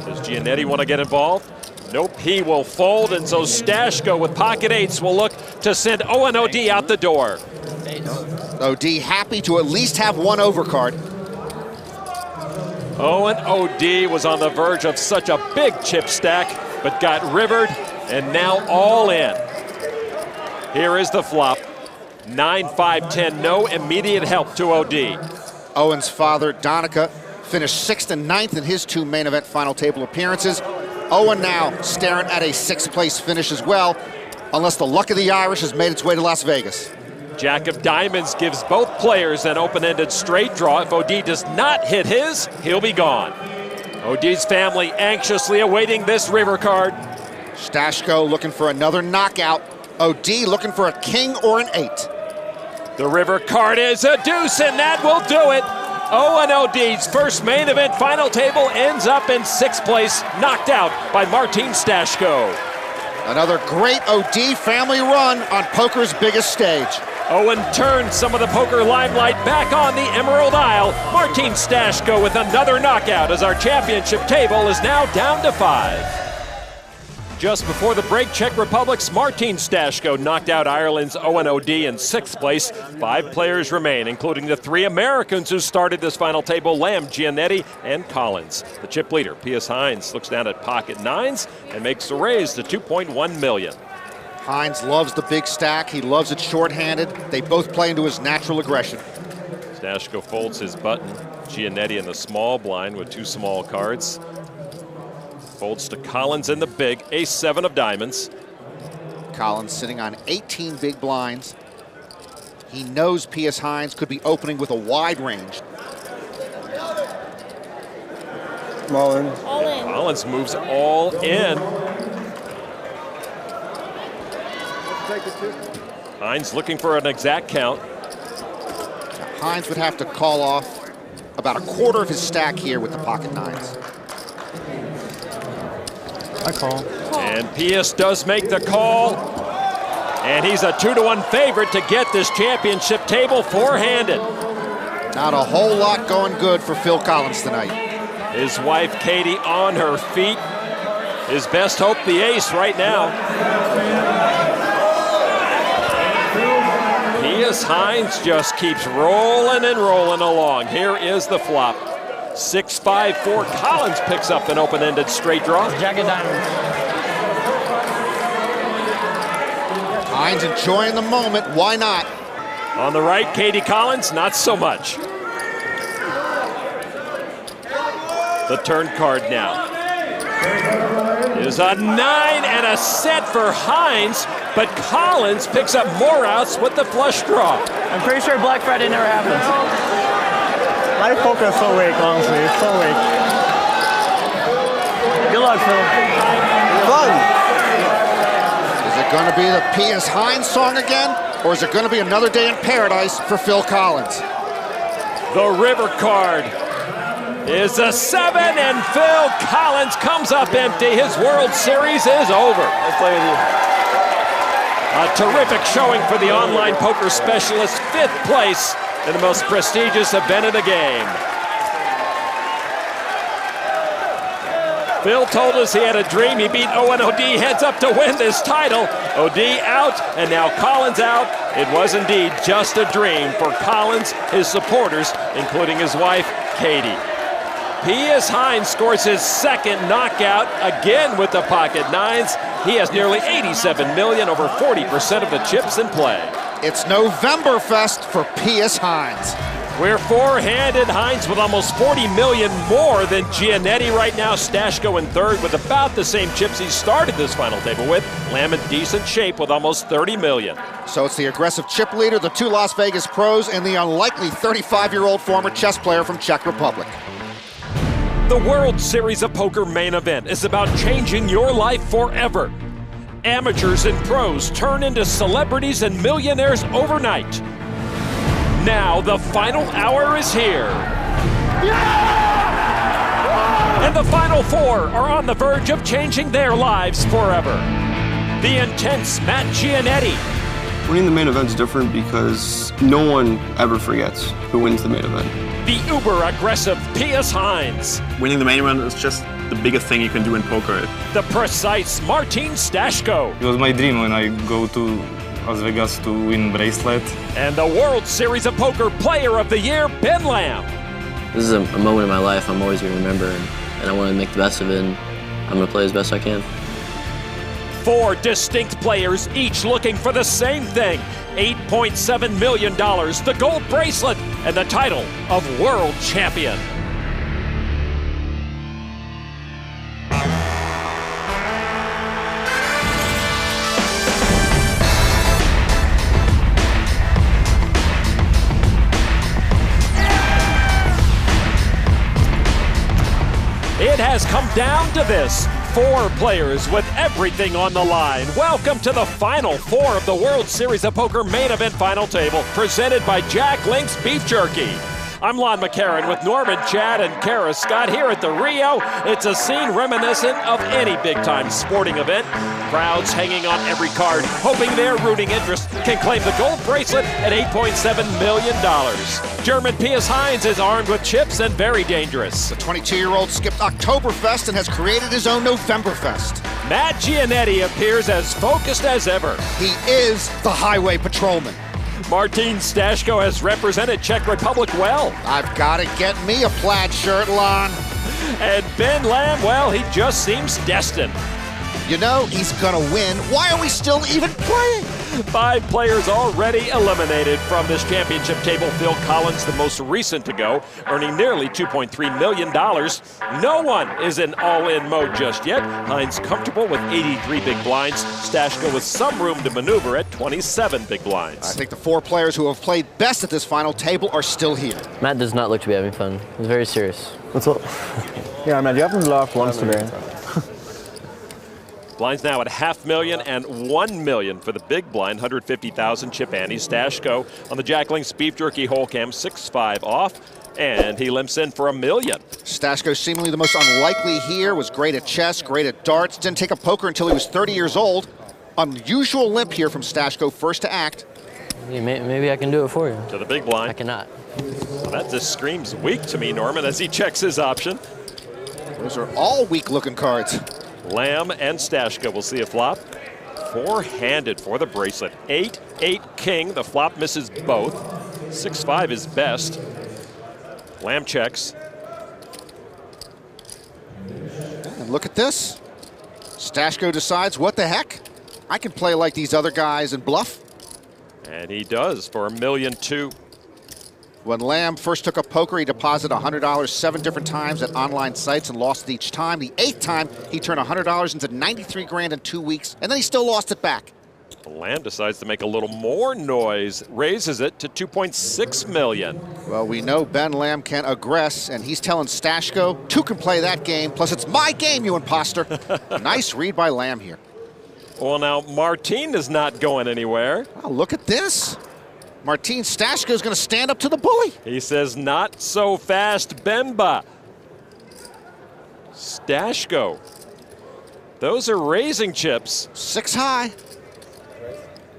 Does Giannetti want to get involved? Nope, he will fold, and so Staszko with pocket 8s will look to send Eoghan O'Dea out the door. O'Dea happy to at least have 1 overcard. Eoghan O'Dea was on the verge of such a big chip stack, but got rivered, and now all in. Here is the flop. 9, 5, 10, no immediate help to O'Dea. Owen's father, Donica, finished 6th and 9th in his 2 main event final table appearances. Eoghan now staring at a 6th place finish as well, unless the luck of the Irish has made its way to Las Vegas. Jack of diamonds gives both players an open-ended straight draw. If O'Dea does not hit his, he'll be gone. O'Dea's family anxiously awaiting this river card. Staszko looking for another knockout. O'Dea looking for a king or an 8. The river card is a deuce, and that will do it. Eoghan O'Dea's first main event final table ends up in 6th place, knocked out by Martin Staszko. Another great O'Dea family run on poker's biggest stage. Eoghan turned some of the poker limelight back on the Emerald Isle. Martin Staszko with another knockout as our championship table is now down to 5. Just before the break, Czech Republic's Martin Staszko knocked out Ireland's Eoghan O'Dea in 6th place. 5 players remain, including the 3 Americans who started this final table, Lamb, Giannetti, and Collins. The chip leader, Pius Heinz, looks down at pocket 9s and makes the raise to 2.1 million. Heinz loves the big stack. He loves it shorthanded. They both play into his natural aggression. Staszko folds his button. Giannetti in the small blind with 2 small cards. Folds to Collins in the big, ace-7 of diamonds. Collins sitting on 18 big blinds. He knows Pius Heinz could be opening with a wide range. All in. All in. Collins moves all in. Heinz looking for an exact count. Heinz would have to call off about a quarter of his stack here with the pocket 9s. I call. And Pius does make the call. And he's a 2-to-1 favorite to get this championship table four-handed. Not a whole lot going good for Phil Collins tonight. His wife, Katie, on her feet. His best hope, the ace right now. Pius Heinz just keeps rolling and rolling along. Here is the flop. 6-5-4. Collins picks up an open-ended straight draw. Jack of diamonds. Heinz enjoying the moment. Why not? On the right, Katie Collins, not so much. The turn card now is a 9 and a set for Heinz, but Collins picks up more outs with the flush draw. I'm pretty sure Black Friday never happens. Live poker is so weak, honestly. It's so weak. Good luck, Phil. Fun. Is it going to be the Pius Heinz song again, or is it going to be another day in paradise for Phil Collins? The river card. is a 7, and Phil Collins comes up empty. His World Series is over. Let's play with you. A terrific showing for the online poker specialist, 5th place in the most prestigious event of the game. Phil told us he had a dream. He beat Eoghan O'Dea heads up to win this title. O'Dea out, and now Collins out. It was indeed just a dream for Collins, his supporters, including his wife, Katie. Pius Heinz scores his 2nd knockout, again with the pocket nines. He has nearly 87 million, over 40% of the chips in play. It's Novemberfest for Pius Heinz. We're 4-handed. Heinz with almost 40 million more than Giannetti right now. Staszko in 3rd with about the same chips he started this final table with. Lamb in decent shape with almost 30 million. So it's the aggressive chip leader, the 2 Las Vegas pros, and the unlikely 35-year-old former chess player from Czech Republic. The World Series of Poker Main Event is about changing your life forever. Amateurs and pros turn into celebrities and millionaires overnight. Now the final hour is here. And the final 4 are on the verge of changing their lives forever. The intense Matt Giannetti. Winning the main event is different because no one ever forgets who wins the main event. The uber-aggressive Pius Heinz. Winning the main event is just the biggest thing you can do in poker. The precise Martin Staszko. It was my dream when I go to Las Vegas to win bracelet. And the World Series of Poker Player of the Year, Ben Lamb. This is a moment in my life I'm always going to remember, and I want to make the best of it, and I'm going to play as best I can. 4 distinct players, each looking for the same thing. $8.7 million, the gold bracelet, and the title of World Champion. It has come down to this. 4 players with everything on the line. Welcome to the final 4 of the World Series of Poker Main Event Final Table, presented by Jack Link's Beef Jerky. I'm Lon McCarran with Norman, Chad, and Kara Scott here at the Rio. It's a scene reminiscent of any big-time sporting event. Crowds hanging on every card, hoping their rooting interest can claim the gold bracelet at $8.7 million. German Pius Heinz is armed with chips and very dangerous. The 22-year-old skipped Oktoberfest and has created his own Novemberfest. Matt Giannetti appears as focused as ever. He is the highway patrolman. Martin Staszko has represented Czech Republic well. I've got to get me a plaid shirt, Lon. And Ben Lamb, well, he just seems destined. You know, he's gonna win. Why are we still even playing? 5 players already eliminated from this championship table. Phil Collins, the most recent to go, earning nearly $2.3 million. No one is in all-in mode just yet. Heinz comfortable with 83 big blinds. Staszko with some room to maneuver at 27 big blinds. I think the 4 players who have played best at this final table are still here. Matt does not look to be having fun. He's very serious. What's up? Yeah, man, you haven't laughed once today. Blinds now at $500,000 and $1 million for the big blind, 150,000 chip ante. Staszko on the Jack Link's Beef Jerky hole cam, 6-5 off, and he limps in for $1 million. Staszko, seemingly the most unlikely here, was great at chess, great at darts, didn't take up poker until he was 30 years old. Unusual limp here from Staszko, first to act. Yeah, maybe I can do it for you. To the big blind. I cannot. Well, that just screams weak to me, Norman, as he checks his option. Those are all weak-looking cards. Lamb and Staszko will see a flop. 4-handed for the bracelet. 8-8 king. The flop misses both. 6-5 is best. Lamb checks. And look at this. Staszko decides, what the heck? I can play like these other guys and bluff. And he does for $1.2 million. When Lamb first took up poker, he deposited $100 7 different times at online sites and lost it each time. The 8th time, he turned $100 into 93 grand in 2 weeks, and then he still lost it back. Lamb decides to make a little more noise, raises it to $2.6 million. Well, we know Ben Lamb can aggress, and he's telling Staszko, 2 can play that game, plus it's my game, you imposter. Nice read by Lamb here. Well, now, Martin is not going anywhere. Oh, look at this. Martin Staszko is going to stand up to the bully. He says, not so fast, Bemba. Staszko. Those are raising chips. 6 high.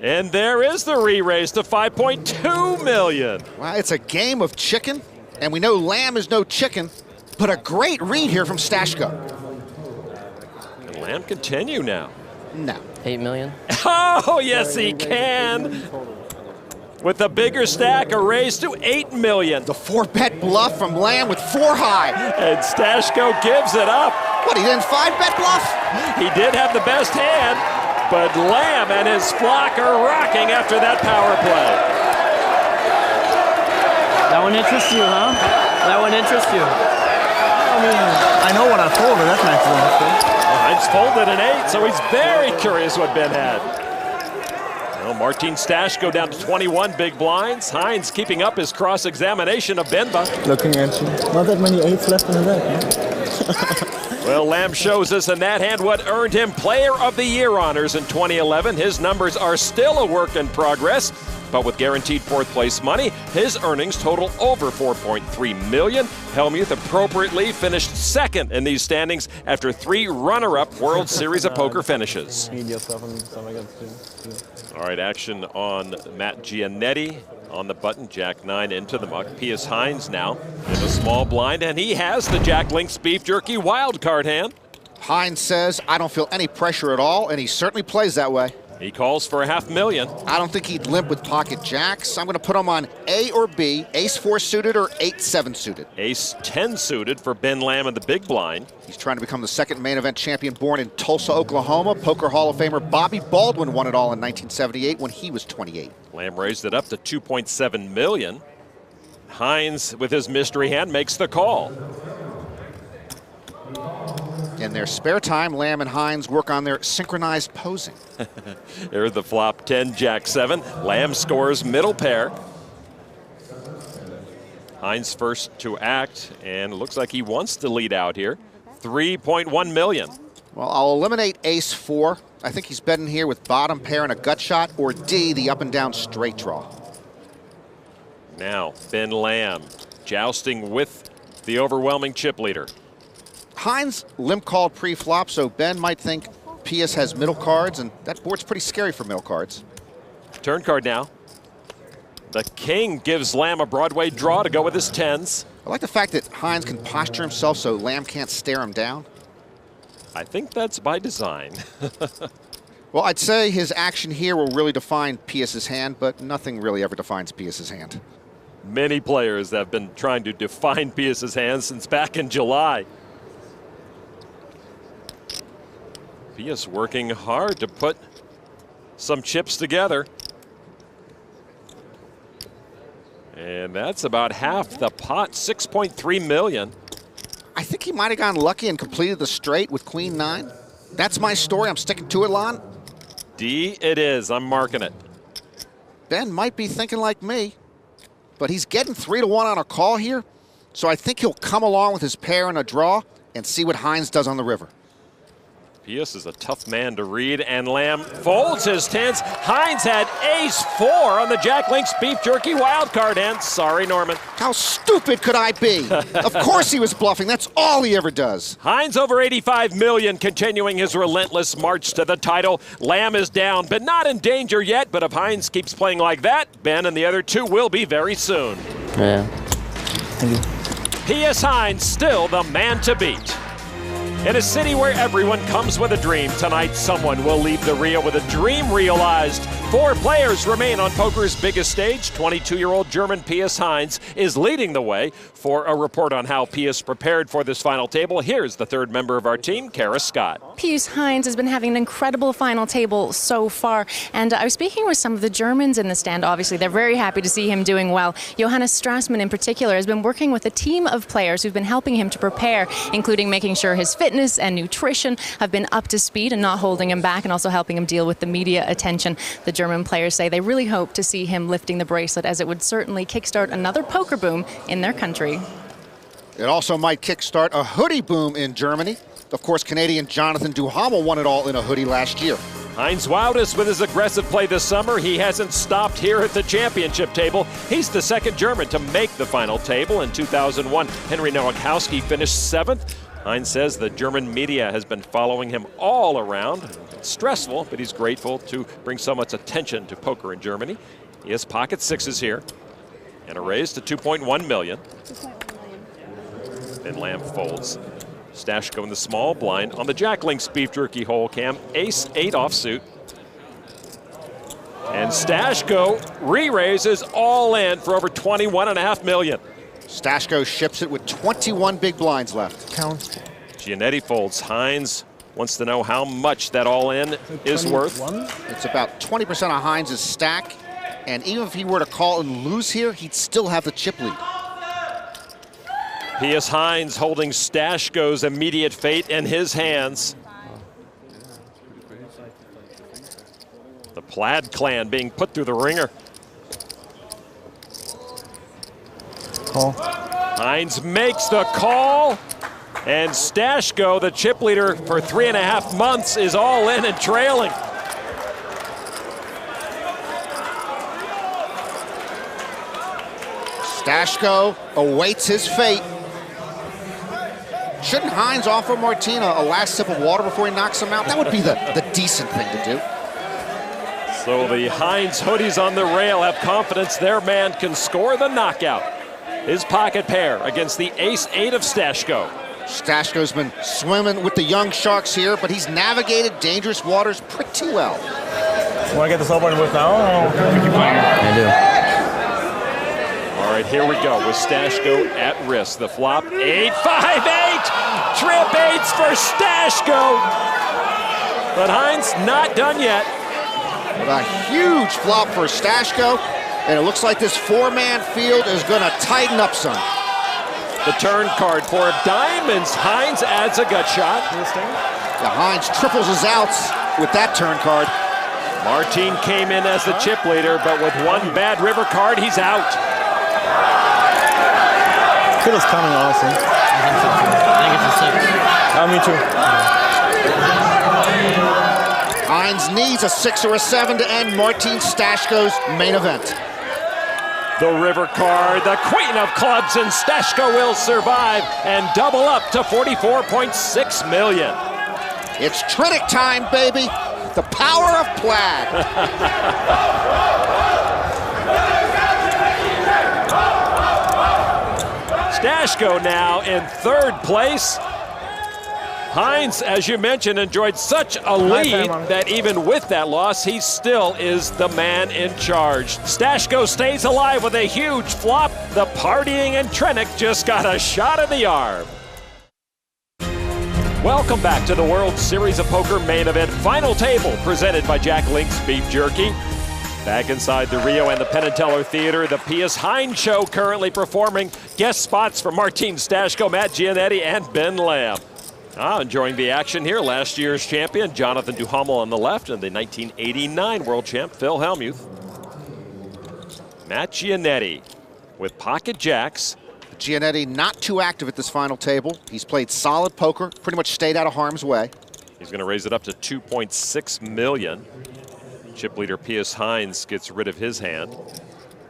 And there is the re-raise to 5.2 million. Well, it's a game of chicken, and we know Lamb is no chicken, but a great read here from Staszko. Can Lamb continue now? No. 8 million? Oh, yes, he can. With the bigger stack, a raise to 8 million. The 4-bet bluff from Lamb with 4 high. And Staszko gives it up. What, he didn't 5-bet bluff? He did have the best hand, but Lamb and his flock are rocking after that power play. That one interests you, huh? That one interests you. I mean, I know what I folded. That's not interesting. Heinz folded an 8, so he's very curious what Ben had. Well, Martin Staszko down to 21 big blinds. Heinz keeping up his cross-examination of Benba. Looking at you. Not that many 8s left in the deck, huh? Well, Lamb shows us in that hand what earned him Player of the Year honors in 2011. His numbers are still a work in progress, but with guaranteed 4th place money, his earnings total over $4.3 million. Hellmuth appropriately finished 2nd in these standings after 3 runner-up World Series of Poker finishes. All right, action on Matt Giannetti on the button. Jack 9 into the muck. Pius Heinz now in a small blind, and he has the Jack Links Beef Jerky wild card hand. Heinz says, I don't feel any pressure at all, and he certainly plays that way. He calls for $500,000. I don't think he'd limp with pocket jacks. I'm going to put him on A or B, ace-4 suited or 8-7 suited. Ace-10 suited for Ben Lamb in the big blind. He's trying to become the 2nd main event champion born in Tulsa, Oklahoma. Poker Hall of Famer Bobby Baldwin won it all in 1978 when he was 28. Lamb raised it up to $2.7 million. Heinz, with his mystery hand, makes the call. In their spare time, Lamb and Heinz work on their synchronized posing. There's the flop 10, Jack 7. Lamb scores middle pair. Heinz first to act, and it looks like he wants to lead out here. 3.1 million. Well, I'll eliminate ace-4. I think he's betting here with bottom pair and a gut shot, or D, the up and down straight draw. Now, Ben Lamb jousting with the overwhelming chip leader. Heinz limp called pre-flop, so Ben might think Pius has middle cards, and that board's pretty scary for middle cards. Turn card now. The king gives Lamb a Broadway draw to go with his 10s. I like the fact that Heinz can posture himself so Lamb can't stare him down. I think that's by design. Well, I'd say his action here will really define Pius's hand, but nothing really ever defines Pius's hand. Many players have been trying to define Pius's hand since back in July. Pius working hard to put some chips together. And that's about half the pot, 6.3 million. I think he might have gone lucky and completed the straight with Queen 9. That's my story. I'm sticking to it, Lon. D it is. I'm marking it. Ben might be thinking like me, but he's getting 3-1 on a call here, so I think he'll come along with his pair and a draw and see what Heinz does on the river. Pius is a tough man to read, and Lamb folds his 10s. Heinz had ace-4 on the Jack Links Beef Jerky wildcard hand. Sorry, Norman. How stupid could I be? Of course he was bluffing. That's all he ever does. Heinz over 85 million, continuing his relentless march to the title. Lamb is down, but not in danger yet. But if Heinz keeps playing like that, Ben and the other two will be very soon. Yeah. Thank you. Pius Heinz still the man to beat. In a city where everyone comes with a dream, tonight someone will leave the Rio with a dream realized. 4 players remain on poker's biggest stage. 22-year-old German Pius Heinz is leading the way. For a report on how Pius prepared for this final table, here's the 3rd member of our team, Kara Scott. Pius Heinz has been having an incredible final table so far, and I was speaking with some of the Germans in the stand. Obviously, they're very happy to see him doing well. Johannes Strassmann, in particular, has been working with a team of players who've been helping him to prepare, including making sure his fitness and nutrition have been up to speed and not holding him back, and also helping him deal with the media attention. The German players say they really hope to see him lifting the bracelet, as it would certainly kickstart another poker boom in their country. It also might kickstart a hoodie boom in Germany. Of course, Canadian Jonathan Duhamel won it all in a hoodie last year. Heinz wildest with his aggressive play this summer. He hasn't stopped here at the championship table. He's the 2nd German to make the final table. In 2001, Henry Nowakowski finished 7th. Heinz says the German media has been following him all around. It's stressful, but he's grateful to bring so much attention to poker in Germany. He has pocket sixes here and a raise to 2.1 million. Ben Lamb folds. Staszko in the small blind on the Jack Links beef jerky hole cam. Ace 8 offsuit. And Staszko re-raises all in for over 21.5 million. Staszko ships it with 21 big blinds left. Count. Giannetti folds. Heinz wants to know how much that all-in is worth. It's about 20% of Heinz's stack, and even if he were to call and lose here, he'd still have the chip lead. Pius Heinz holding Staszko's immediate fate in his hands. The Plaid clan being put through the ringer. Call. Heinz makes the call, and Staszko, the chip leader for 3.5 months, is all in and trailing. Staszko awaits his fate. Shouldn't Heinz offer Martin a last sip of water before he knocks him out? That would be the decent thing to do. So the Heinz hoodies on the rail have confidence their man can score the knockout. His pocket pair against the ace-8 of Staszko. Staszko's been swimming with the young sharks here, but he's navigated dangerous waters pretty well. Want to get this over with now? I do. All right, here we go with Staszko at risk. The flop, 8-5-8. Trip 8s for Staszko. But Heinz not done yet. But a huge flop for Staszko, and it looks like this four-man field is going to tighten up some. The turn card for diamonds. Heinz adds a gut shot. Yeah, Heinz triples his outs with that turn card. Martin came in as the chip leader, but with one bad river card, he's out. Kid is coming, honestly. I think it's a 6. Me too. Heinz needs a 6 or a 7 to end Martin Staszko's main event. The river card, the queen of clubs, and Staszko will survive and double up to 44.6 million. It's Trinic time, baby. The power of plaid. Staszko now in third place. Heinz, as you mentioned, enjoyed such a lead that even with that loss, he still is the man in charge. Staszko stays alive with a huge flop. The partying and Trinic just got a shot in the arm. Welcome back to the World Series of Poker Main Event Final Table, presented by Jack Links Beef Jerky. Back inside the Rio and the Penn and Teller Theater, the Pius Heinz Show currently performing. Guest spots for Martin Staszko, Matt Giannetti, and Ben Lamb. Enjoying the action here. Last year's champion, Jonathan Duhamel on the left, and the 1989 world champ, Phil Hellmuth. Matt Giannetti with pocket jacks. Giannetti not too active at this final table. He's played solid poker, pretty much stayed out of harm's way. He's going to raise it up to 2.6 million. Chip leader Pius Heinz gets rid of his hand.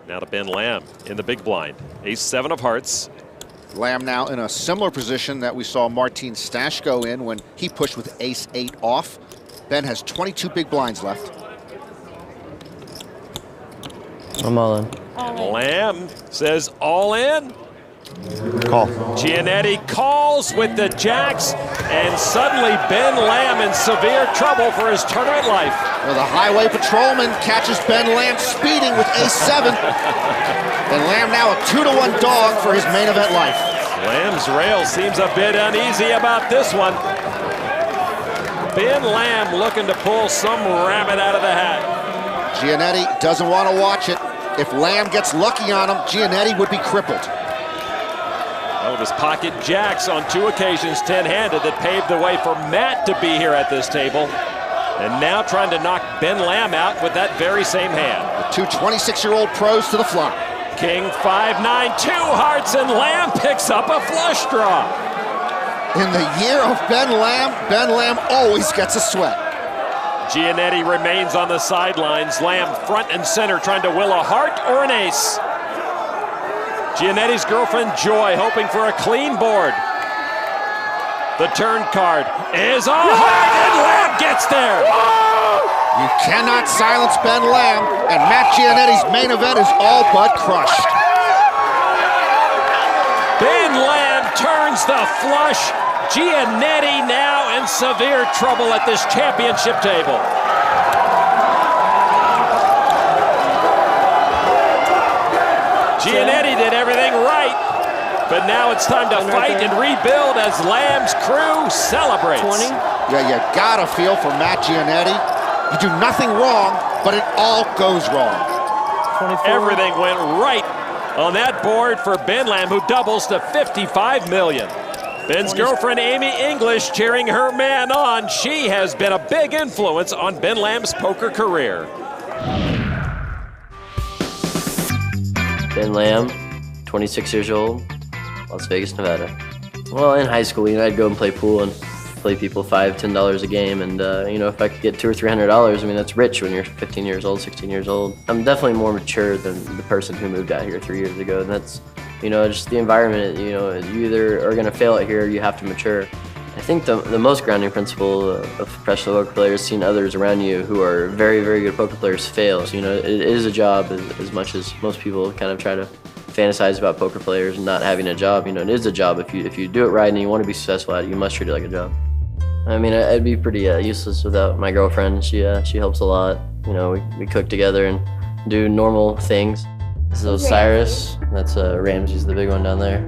Now to Ben Lamb in the big blind. Ace-7 of hearts. Lamb now in a similar position that we saw Martin Staszko in when he pushed with ace-8 off. Ben has 22 big blinds left. I'm all in. And Lamb says all in. Call. Giannetti calls with the jacks, and suddenly Ben Lamb in severe trouble for his tournament life. Well, the highway patrolman catches Ben Lamb speeding with ace-7. And Lamb now a 2-to-1 dog for his main event life. Lamb's rail seems a bit uneasy about this one. Ben Lamb looking to pull some rabbit out of the hat. Giannetti doesn't want to watch it. If Lamb gets lucky on him, Giannetti would be crippled. One of his pocket jacks on 2 occasions, 10-handed, that paved the way for Matt to be here at this table. And now trying to knock Ben Lamb out with that very same hand. The two 26-year-old pros to the flop. King 5-9, 2 hearts, and Lamb picks up a flush draw. In the year of Ben Lamb always gets a sweat. Giannetti remains on the sidelines. Lamb front and center trying to will a heart or an ace. Giannetti's girlfriend Joy hoping for a clean board. The turn card is on, and Lamb gets there. You cannot silence Ben Lamb, and Matt Giannetti's main event is all but crushed. Ben Lamb turns the flush. Giannetti now in severe trouble at this championship table. Giannetti did everything right, but now it's time to fight and rebuild as Lamb's crew celebrates. 20? Yeah, you gotta feel for Matt Giannetti. You do nothing wrong, but it all goes wrong. 24. Everything went right on that board for Ben Lamb, who doubles to $55 million. Ben's girlfriend, Amy English, cheering her man on. She has been a big influence on Ben Lamb's poker career. Ben Lamb, 26 years old, Las Vegas, Nevada. Well, in high school, I'd go and play pool and play people $5, $10 a game, and if I could get $200 or $300, I mean, that's rich when you're 15 years old, 16 years old. I'm definitely more mature than the person who moved out here 3 years ago, and that's, just the environment. You either are going to fail it here or you have to mature. I think the most grounding principle of professional poker players, seeing others around you who are very, very good poker players fail. It is a job as much as most people kind of try to fantasize about poker players and not having a job. It is a job. If you do it right and you want to be successful at it, you must treat it like a job. I mean, I'd be pretty useless without my girlfriend. She helps a lot. We cook together and do normal things. This is Osiris. That's Ramsey's, the big one down there.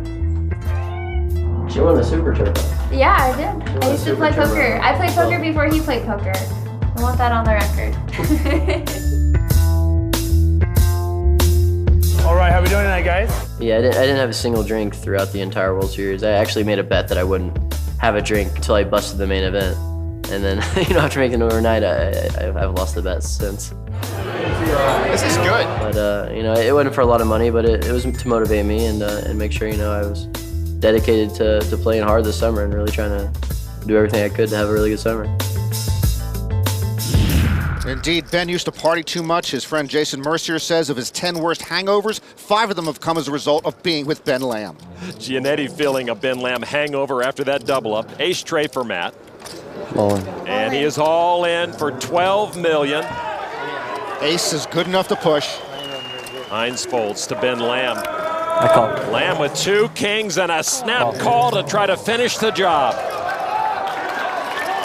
She won a Super Turbo. Yeah, I did. I used to play poker. I played poker before he played poker. I want that on the record. All right, how we doing tonight, guys? Yeah, I didn't have a single drink throughout the entire World Series. I actually made a bet that I wouldn't have a drink until I busted the main event. And then, after making it overnight, I've lost the bet since. This is good. But, it wasn't for a lot of money, but it was to motivate me and make sure, I was dedicated to playing hard this summer and really trying to do everything I could to have a really good summer. Indeed, Ben used to party too much. His friend Jason Mercier says of his 10 worst hangovers, 5 of them have come as a result of being with Ben Lamb. Giannetti feeling a Ben Lamb hangover after that double-up. Ace tray for Matt. And he is all in for $12 million. Ace is good enough to push. Heinz folds to Ben Lamb. I call. Lamb with 2 kings and a snap call to try to finish the job.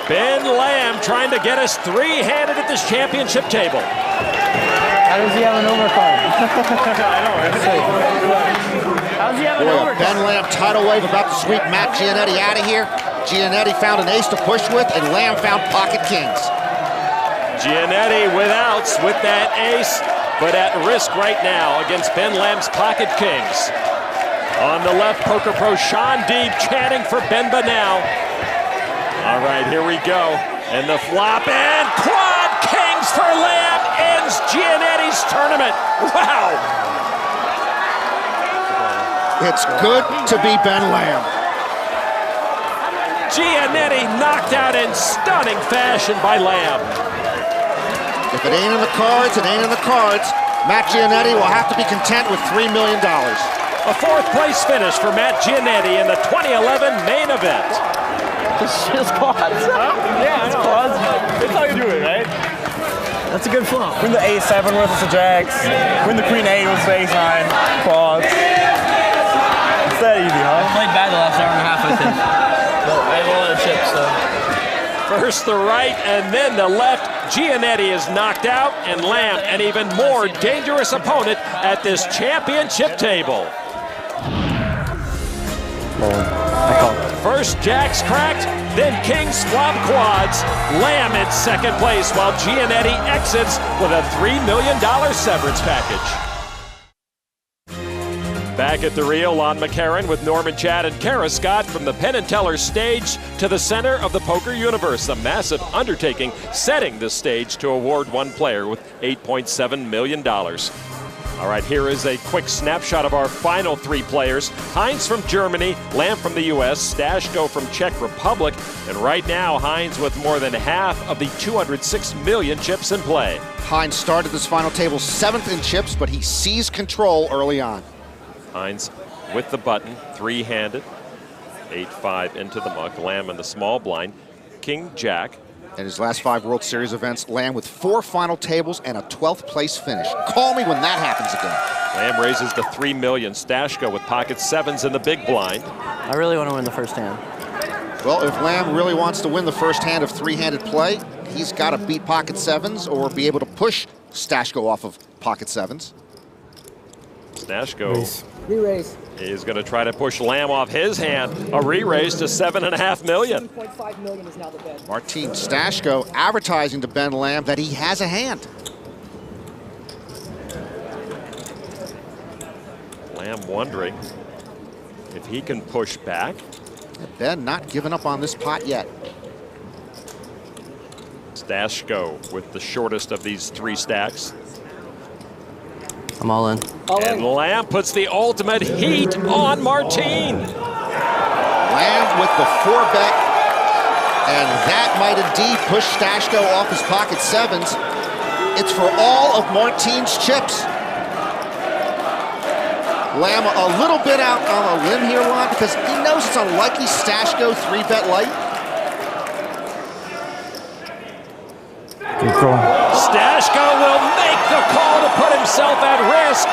Ben Lamb trying to get us 3-handed at this championship table. How does he have an overcard? I know, right? How does he have an overcard? Ben Lamb tidal wave about to sweep Matt Giannetti out of here. Giannetti found an ace to push with, and Lamb found pocket kings. Giannetti with outs with that ace, but at risk right now against Ben Lamb's pocket kings. On the left, poker pro Sean Deeb chanting for Ben Bounahra. All right, here we go. And the flop and quad kings for Lamb ends Giannetti's tournament. Wow. It's good to be Ben Lamb. Giannetti knocked out in stunning fashion by Lamb. If it ain't in the cards, it ain't in the cards. Matt Giannetti will have to be content with $3 million. A 4th place finish for Matt Giannetti in the 2011 main event. It's just quads. Huh? Yeah, it's quads. That's how you do it, right? That's a good flop. Win the A7 with the jacks. Win the Queen 8 with the A9. Quads. It's that easy, huh? I played bad the last hour and a half, I think. But I have a lot of chips, so. First the right and then the left. Giannetti is knocked out, and Lamb, an even more dangerous opponent at this championship table. First jacks cracked, then kings flop quads. Lamb in 2nd place while Giannetti exits with a $3 million severance package. Back at the Rio, Lon McCarron with Norman Chad and Kara Scott from the Penn & Teller stage to the center of the poker universe. A massive undertaking setting the stage to award one player with $8.7 million. All right, here is a quick snapshot of our final 3 players. Heinz from Germany, Lamb from the U.S., Staszko from Czech Republic, and right now Heinz with more than half of the 206 million chips in play. Heinz started this final table 7th in chips, but he seized control early on. Heinz with the button, 3-handed. 8-5 into the muck. Lamb in the small blind. King Jack. In his last 5 World Series events, Lamb with 4 final tables and a 12th place finish. Call me when that happens again. Lamb raises to $3 million. Staszko with pocket 7s in the big blind. I really want to win the first hand. Well, if Lamb really wants to win the first hand of 3-handed play, he's got to beat pocket 7s or be able to push Staszko off of pocket 7s. Staszko is going to try to push Lamb off his hand. A re-raise to $7.5 million. Martin Staszko advertising to Ben Lamb that he has a hand. Lamb wondering if he can push back. Ben not giving up on this pot yet. Staszko with the shortest of these 3 stacks. I'm all in. And Lamb puts the ultimate heat on Martin. Lamb with the 4-bet, and that might indeed push Staszko off his pocket 7s. It's for all of Martin's chips. Lamb a little bit out on a limb here, Lon, because he knows it's unlikely Staszko 3-bet light. Staszko will make the call to put himself at risk.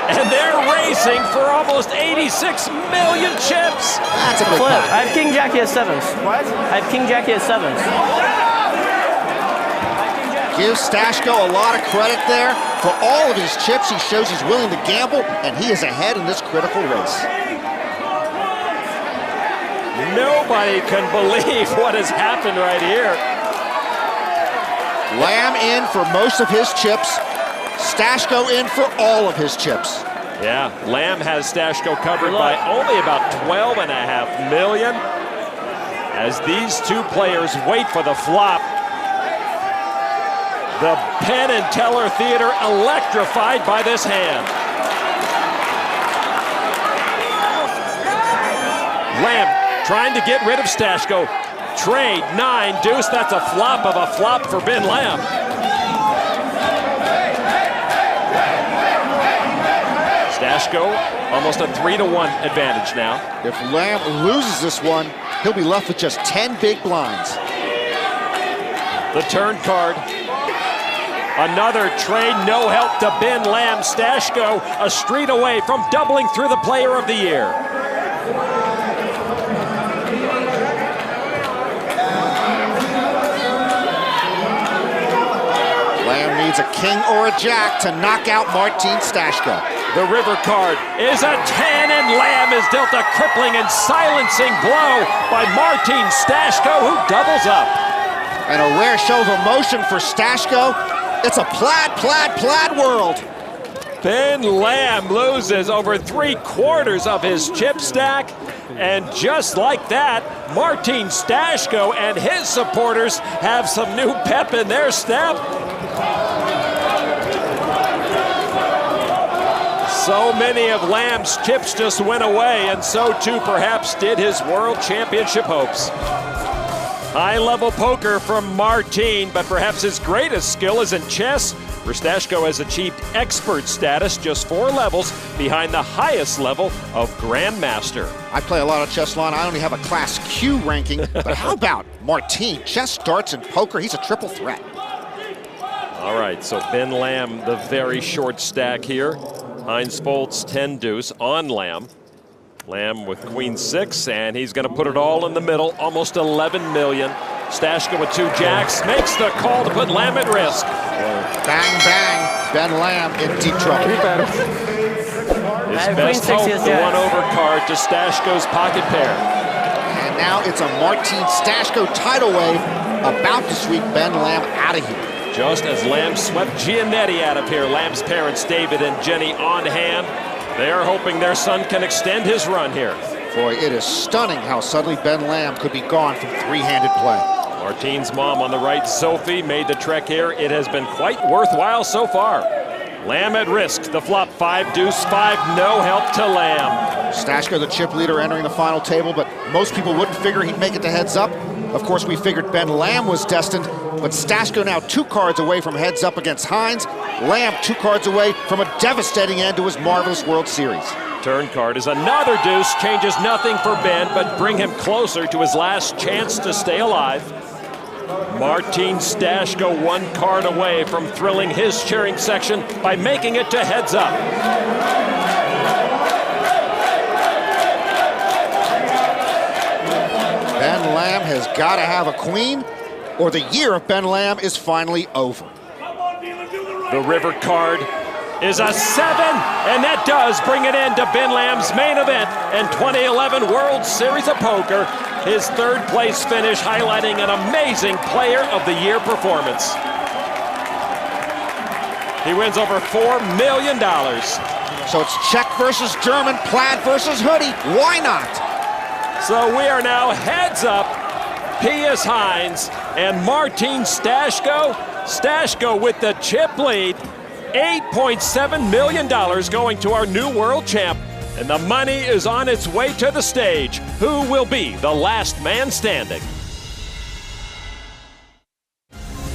And they're racing for almost 86 million chips. That's a big flip. pot. I have King Jackie at 7s. What? I have King Jackie at 7s. Give Staszko a lot of credit there. For all of his chips, he shows he's willing to gamble, and he is ahead in this critical race. Nobody can believe what has happened right here. Lamb in for most of his chips. Staszko in for all of his chips. Yeah, Lamb has Staszko covered by only about 12.5 million. As these 2 players wait for the flop, the Penn and Teller Theater electrified by this hand. Lamb trying to get rid of Staszko. Trade 9 deuce. That's a flop of a flop for Ben Lamb. Staszko almost a 3-to-1 advantage now. If Lamb loses this one, he'll be left with just 10 big blinds. The turn card. Another trade, no help to Ben Lamb. Staszko a street away from doubling through the Player of the Year. Lamb needs a king or a jack to knock out Martin Staszko. The river card is a 10, and Lamb is dealt a crippling and silencing blow by Martin Staszko, who doubles up. And a rare show of emotion for Staszko. It's a plaid world. Ben Lamb loses over 3/4 of his chip stack. And just like that, Martin Staszko and his supporters have some new pep in their step. So many of Lamb's chips just went away, and so too perhaps did his World Championship hopes. High-level poker from Martin, but perhaps his greatest skill is in chess, where Staszko has achieved expert status just 4 levels behind the highest level of Grandmaster. I play a lot of chess, Lon. I only have a Class Q ranking, but how about Martin? Chess, darts, and poker, he's a triple threat. All right, so Ben Lamb, the very short stack here. Heinz folds 10 deuce on Lamb. Lamb with queen 6, and he's going to put it all in the middle, almost 11 million. Staszko with 2 jacks, makes the call to put Lamb at risk. Bang, bang, Ben Lamb in deep trouble. His best hope, the 1-over card to Staszko's pocket pair. And now it's a Martin Staszko tidal wave about to sweep Ben Lamb out of here. Just as Lamb swept Giannetti out of here, Lamb's parents, David and Jenny, on hand. They are hoping their son can extend his run here. Boy, it is stunning how suddenly Ben Lamb could be gone from 3-handed play. Martin's mom on the right, Sophie, made the trek here. It has been quite worthwhile so far. Lamb at risk. The flop 5 deuce 5, no help to Lamb. Staszko, the chip leader, entering the final table, but most people wouldn't figure he'd make it to heads up. Of course, we figured Ben Lamb was destined, but Staszko now 2 cards away from heads up against Heinz. Lamb 2 cards away from a devastating end to his marvelous World Series. Turn card is another deuce, changes nothing for Ben, but bring him closer to his last chance to stay alive. Martin Staszko 1 card away from thrilling his cheering section by making it to heads up. Ben Lamb has got to have a queen, or the year of Ben Lamb is finally over. The river card is a 7, and that does bring an end to Ben Lamb's main event and 2011 World Series of Poker. His third place finish highlighting an amazing Player of the Year performance. He wins over $4 million. So it's Czech versus German, plaid versus hoodie. Why not? So we are now heads up. Pius Heinz and Martin Staszko. Staszko with the chip lead. $8.7 million going to our new world champ. And the money is on its way to the stage. Who will be the last man standing?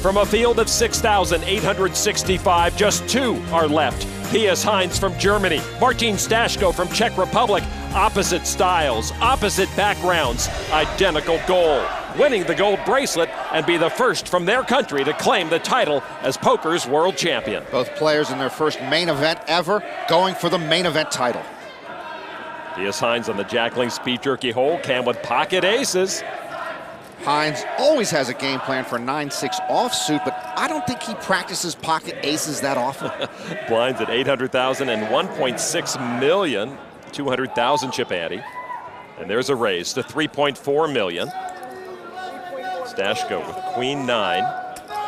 From a field of 6,865, just 2 are left. Pius Heinz from Germany, Martin Staszko from Czech Republic. Opposite styles, opposite backgrounds, identical goal. Winning the gold bracelet and be the first from their country to claim the title as poker's world champion. Both players in their first main event ever going for the main event title. Pius Heinz on the Jackling Speed Jerky hole, Cam with pocket aces. Heinz always has a game plan for 9-6 offsuit, but I don't think he practices pocket aces that often. Blinds at 800,000 and 1.6 million, 200,000 chip ante. And there's a raise to 3.4 million. Staszko with queen 9.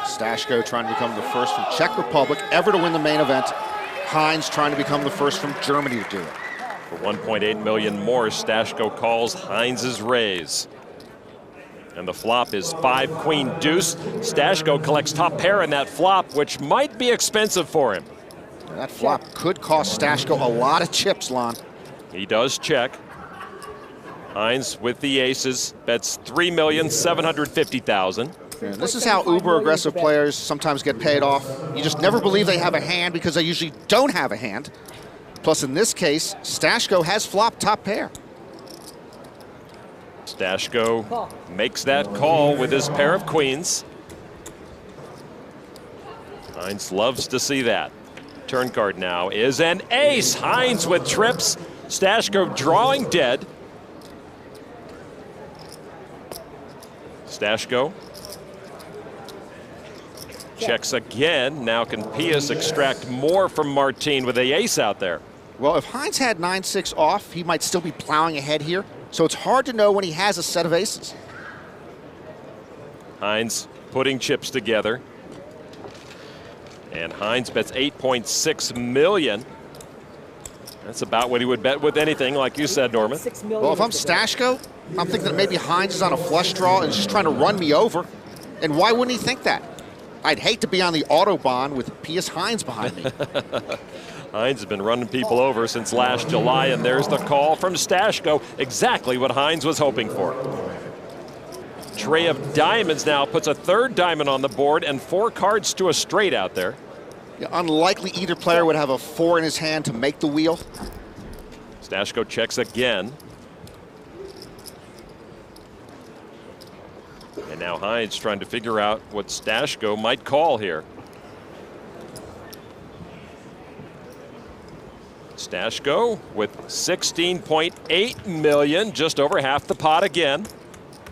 Staszko trying to become the first from Czech Republic ever to win the main event. Heinz trying to become the first from Germany to do it. For 1.8 million more, Staszko calls Heinz's raise. And the flop is 5 queen deuce. Staszko collects top pair in that flop, which might be expensive for him. That flop could cost Staszko a lot of chips, Lon. He does check. Heinz with the aces, bets 3,750,000. This is how uber aggressive players sometimes get paid off. You just never believe they have a hand because they usually don't have a hand. Plus in this case, Staszko has flop top pair. Staszko makes that call with his pair of queens. Heinz loves to see that. Turn card now is an ace. Heinz with trips. Staszko drawing dead. Staszko checks again. Now can Pius extract more from Martin with the ace out there? Well, if Heinz had 9-6 off, he might still be plowing ahead here. So it's hard to know when he has a set of aces. Heinz putting chips together. And Heinz bets 8.6 million. That's about what he would bet with anything, like you said, Norman. Well, if I'm Staszko, I'm thinking that maybe Heinz is on a flush draw and is just trying to run me over. And why wouldn't he think that? I'd hate to be on the Autobahn with Pius Heinz behind me. Heinz has been running people over since last July, and there's the call from Staszko. Exactly what Heinz was hoping for. Tray of diamonds now puts a third diamond on the board and 4 cards to a straight out there. Yeah, unlikely either player would have a 4 in his hand to make the wheel. Staszko checks again. And now Heinz trying to figure out what Staszko might call here. Staszko with 16.8 million, just over half the pot again.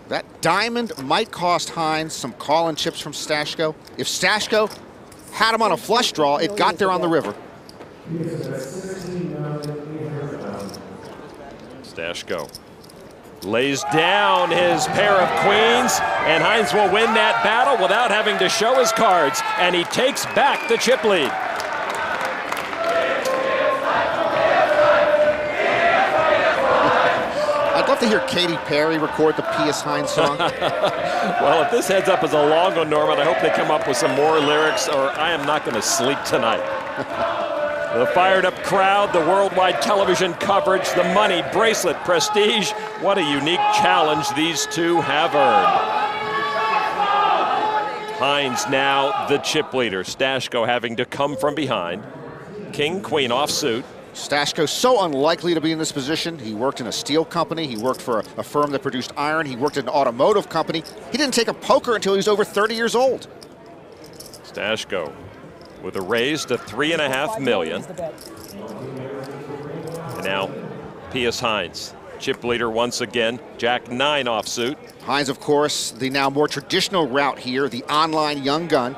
That diamond might cost Heinz some call-in chips from Staszko. If Staszko had him on a flush draw, it got there on the river. Staszko lays down his pair of queens, and Heinz will win that battle without having to show his cards, and he takes back the chip lead. I'd love to hear Katy Perry record the Pius Heinz song. Well, if this heads up as a long one, Norman, I hope they come up with some more lyrics, or I am not going to sleep tonight. The fired up crowd, the worldwide television coverage, the money, bracelet, prestige. What a unique challenge these two have earned. Heinz now the chip leader. Staszko having to come from behind. King, queen offsuit. Staszko so unlikely to be in this position. He worked in a steel company. He worked for a firm that produced iron. He worked in an automotive company. He didn't take up poker until he was over 30 years old. Staszko with a raise to $3.5 million. And now Pius Heinz, chip leader once again, Jack 9 offsuit. Heinz, of course, the now more traditional route here, the online young gun.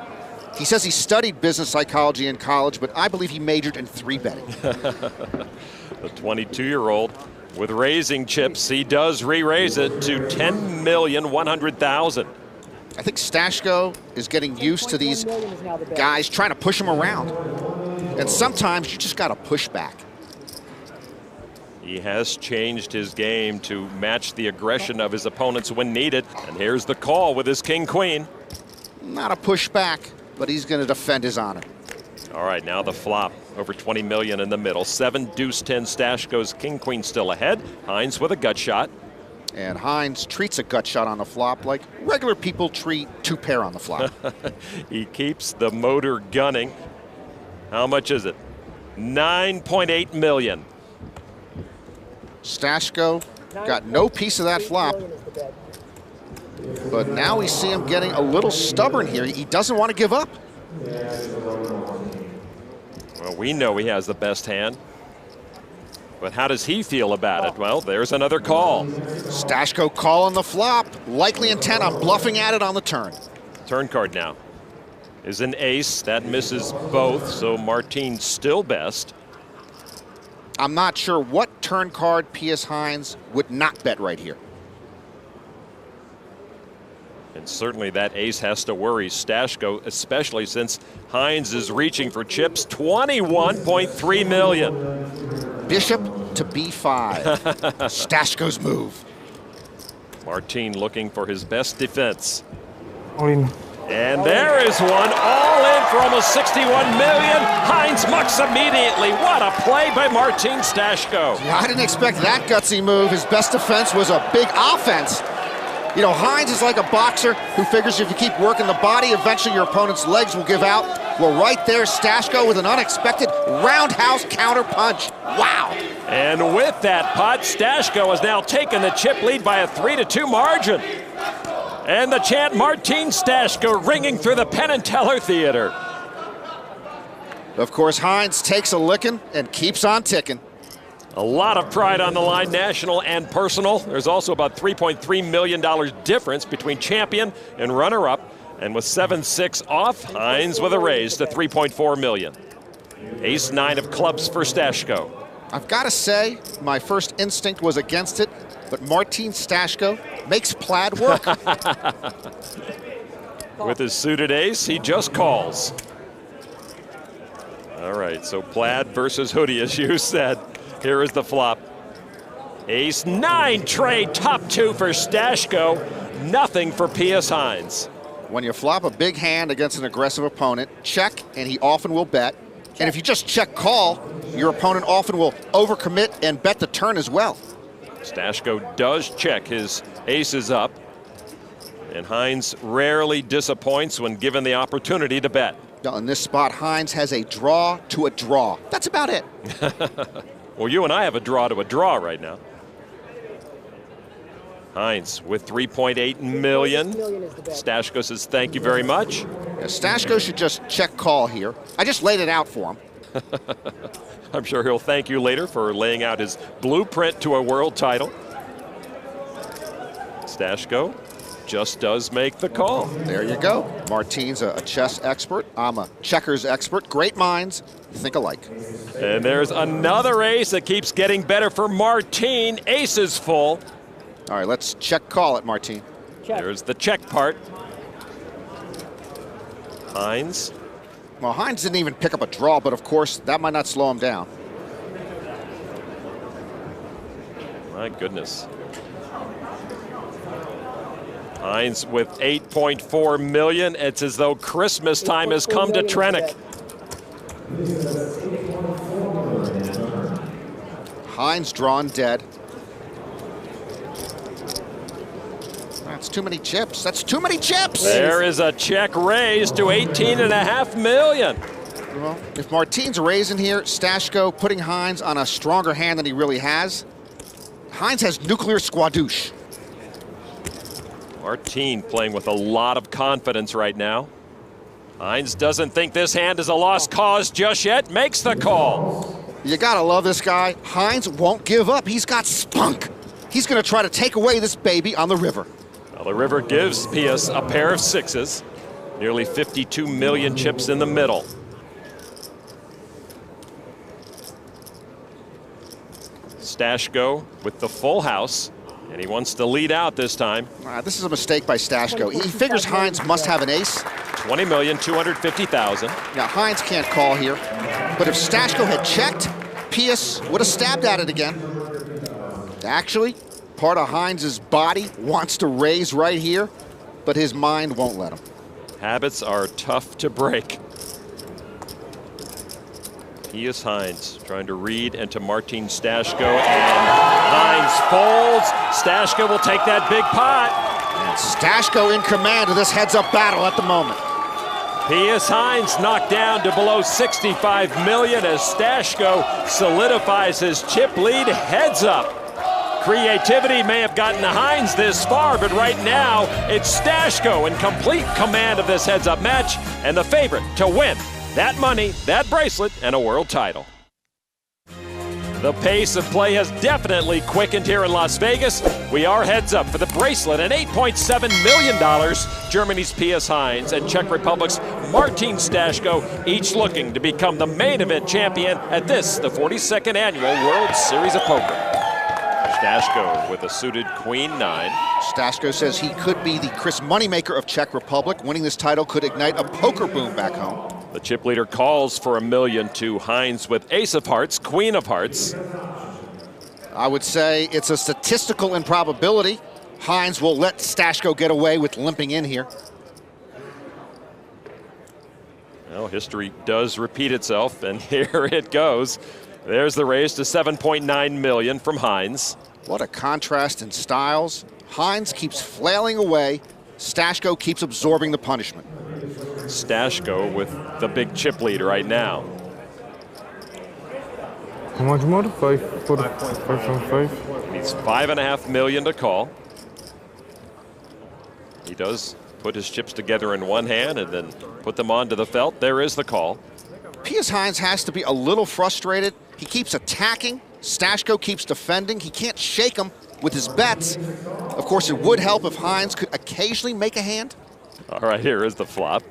He says he studied business psychology in college, but I believe he majored in 3-betting. The 22-year-old with raising chips, he does re-raise it to $10,100,000. I think Staszko is getting used to these guys trying to push him around. And sometimes you just got to push back. He has changed his game to match the aggression of his opponents when needed. And here's the call with his king-queen. Not a pushback, but he's going to defend his honor. All right, now the flop. Over 20 million in the middle. 7 deuce 10 Staszko's king-queen still ahead. Heinz with a gut shot. And Heinz treats a gut shot on the flop like regular people treat 2-pair on the flop. He keeps the motor gunning. How much is it? 9.8 million. Staszko got no piece of that flop. But now we see him getting a little stubborn here. He doesn't want to give up. Well, we know he has the best hand. But how does he feel about it? Well, there's another call. Staszko calling the flop. Likely intent on bluffing at it on the turn. Turn card now is an ace. That misses both, so Martin still best. I'm not sure what turn card Pius Heinz would not bet right here. And certainly that ace has to worry Staszko, especially since Heinz is reaching for chips. 21.3 million. Bishop to b5. Staszko's move. Martin looking for his best defense. All in. And there is one, all in for almost 61 million. Heinz mucks immediately. What a play by Martin Staszko. Yeah, I didn't expect that gutsy move. His best defense was a big offense. You know, Heinz is like a boxer who figures if you keep working the body, eventually your opponent's legs will give out. Well, right there, Staszko with an unexpected roundhouse counter punch. Wow. And with that pot, Staszko has now taken the chip lead by a 3-2 margin. And the chant Martin Staszko ringing through the Penn and Teller Theater. Of course, Heinz takes a licking and keeps on ticking. A lot of pride on the line, national and personal. There's also about $3.3 million difference between champion and runner-up. And with 7-6 off, Heinz with a raise to $3.4 million. Ace-9 of clubs for Staszko. I've got to say, my first instinct was against it, but Martin Staszko makes plaid work. With his suited ace, he just calls. All right, so plaid versus hoodie, as you said. Here is the flop. Ace-9 trade, top 2 for Staszko. Nothing for Pius Heinz. When you flop a big hand against an aggressive opponent, check, and he often will bet. And if you just check call, your opponent often will overcommit and bet the turn as well. Staszko does check his aces up. And Heinz rarely disappoints when given the opportunity to bet. In this spot, Heinz has a draw to a draw. That's about it. Well, you and I have a draw to a draw right now. Heinz with 3.8 million. Staszko says thank you very much. Yeah, Staszko should just check call here. I just laid it out for him. I'm sure he'll thank you later for laying out his blueprint to a world title. Staszko just does make the call. There you go. Martin's a chess expert. I'm a checkers expert. Great minds think alike. And there's another ace that keeps getting better for Martin. Ace is full. All right, let's check call it, Martin. There's the check part. Heinz. Well, Heinz didn't even pick up a draw, but of course, that might not slow him down. My goodness. Heinz with 8.4 million. It's as though Christmas time has come to Trennick. Heinz drawn dead. That's too many chips. That's too many chips. There is a check raised to 18.5 million. Well, if Martin's raising here, Staszko putting Heinz on a stronger hand than he really has. Heinz has nuclear squadouche. Martin playing with a lot of confidence right now. Heinz doesn't think this hand is a lost cause just yet, makes the call. You gotta love this guy. Heinz won't give up. He's got spunk. He's gonna try to take away this baby on the river. Well, the river gives Pius a pair of sixes. Nearly 52 million chips in the middle. Staszko with the full house, and he wants to lead out this time. This is a mistake by Staszko. He figures Heinz must have an ace. 20,250,000. Now, Heinz can't call here, but if Staszko had checked, Pius would have stabbed at it again. Actually, part of Heinz's body wants to raise right here, but his mind won't let him. Habits are tough to break. Pius Heinz trying to read into Martin Staszko, and Heinz folds. Staszko will take that big pot. And Staszko in command of this heads-up battle at the moment. Pius Heinz knocked down to below 65 million as Staszko solidifies his chip lead heads up. Creativity may have gotten Heinz this far, but right now it's Staszko in complete command of this heads-up match and the favorite to win that money, that bracelet, and a world title. The pace of play has definitely quickened here in Las Vegas. We are heads up for the bracelet and $8.7 million. Germany's Pius Heinz and Czech Republic's Martin Staszko, each looking to become the main event champion at this, the 42nd annual World Series of Poker. Staszko with a suited queen-9. Staszko says he could be the Chris Moneymaker of Czech Republic. Winning this title could ignite a poker boom back home. The chip leader calls for $1 million to Heinz with ace of hearts, queen of hearts. I would say it's a statistical improbability. Heinz will let Staszko get away with limping in here. Well, history does repeat itself, and here it goes. There's the raise to $7.9 million from Heinz. What a contrast in styles. Heinz keeps flailing away. Staszko keeps absorbing the punishment. Staszko with the big chip lead right now. How much more? 5.5. Needs $5.5 million to call. He does put his chips together in one hand and then put them onto the felt. There is the call. Pius Heinz has to be a little frustrated. He keeps attacking. Staszko keeps defending. He can't shake him with his bets. Of course, it would help if Heinz could occasionally make a hand. All right, here is the flop.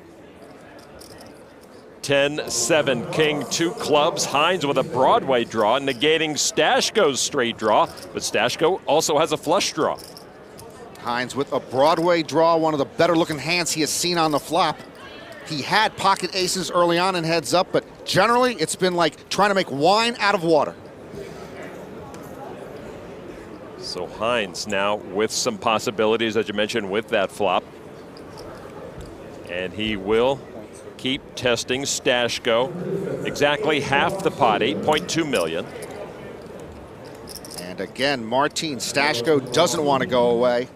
10-7, king, 2 clubs. Heinz with a Broadway draw, negating Staszko's straight draw, but Staszko also has a flush draw. Heinz with a Broadway draw, one of the better looking hands he has seen on the flop. He had pocket aces early on in heads up, but generally it's been like trying to make wine out of water. So Heinz now with some possibilities, as you mentioned, with that flop. And he will keep testing Staszko. Exactly half the pot, $8.2 million. And again, Martin Staszko doesn't want to go away.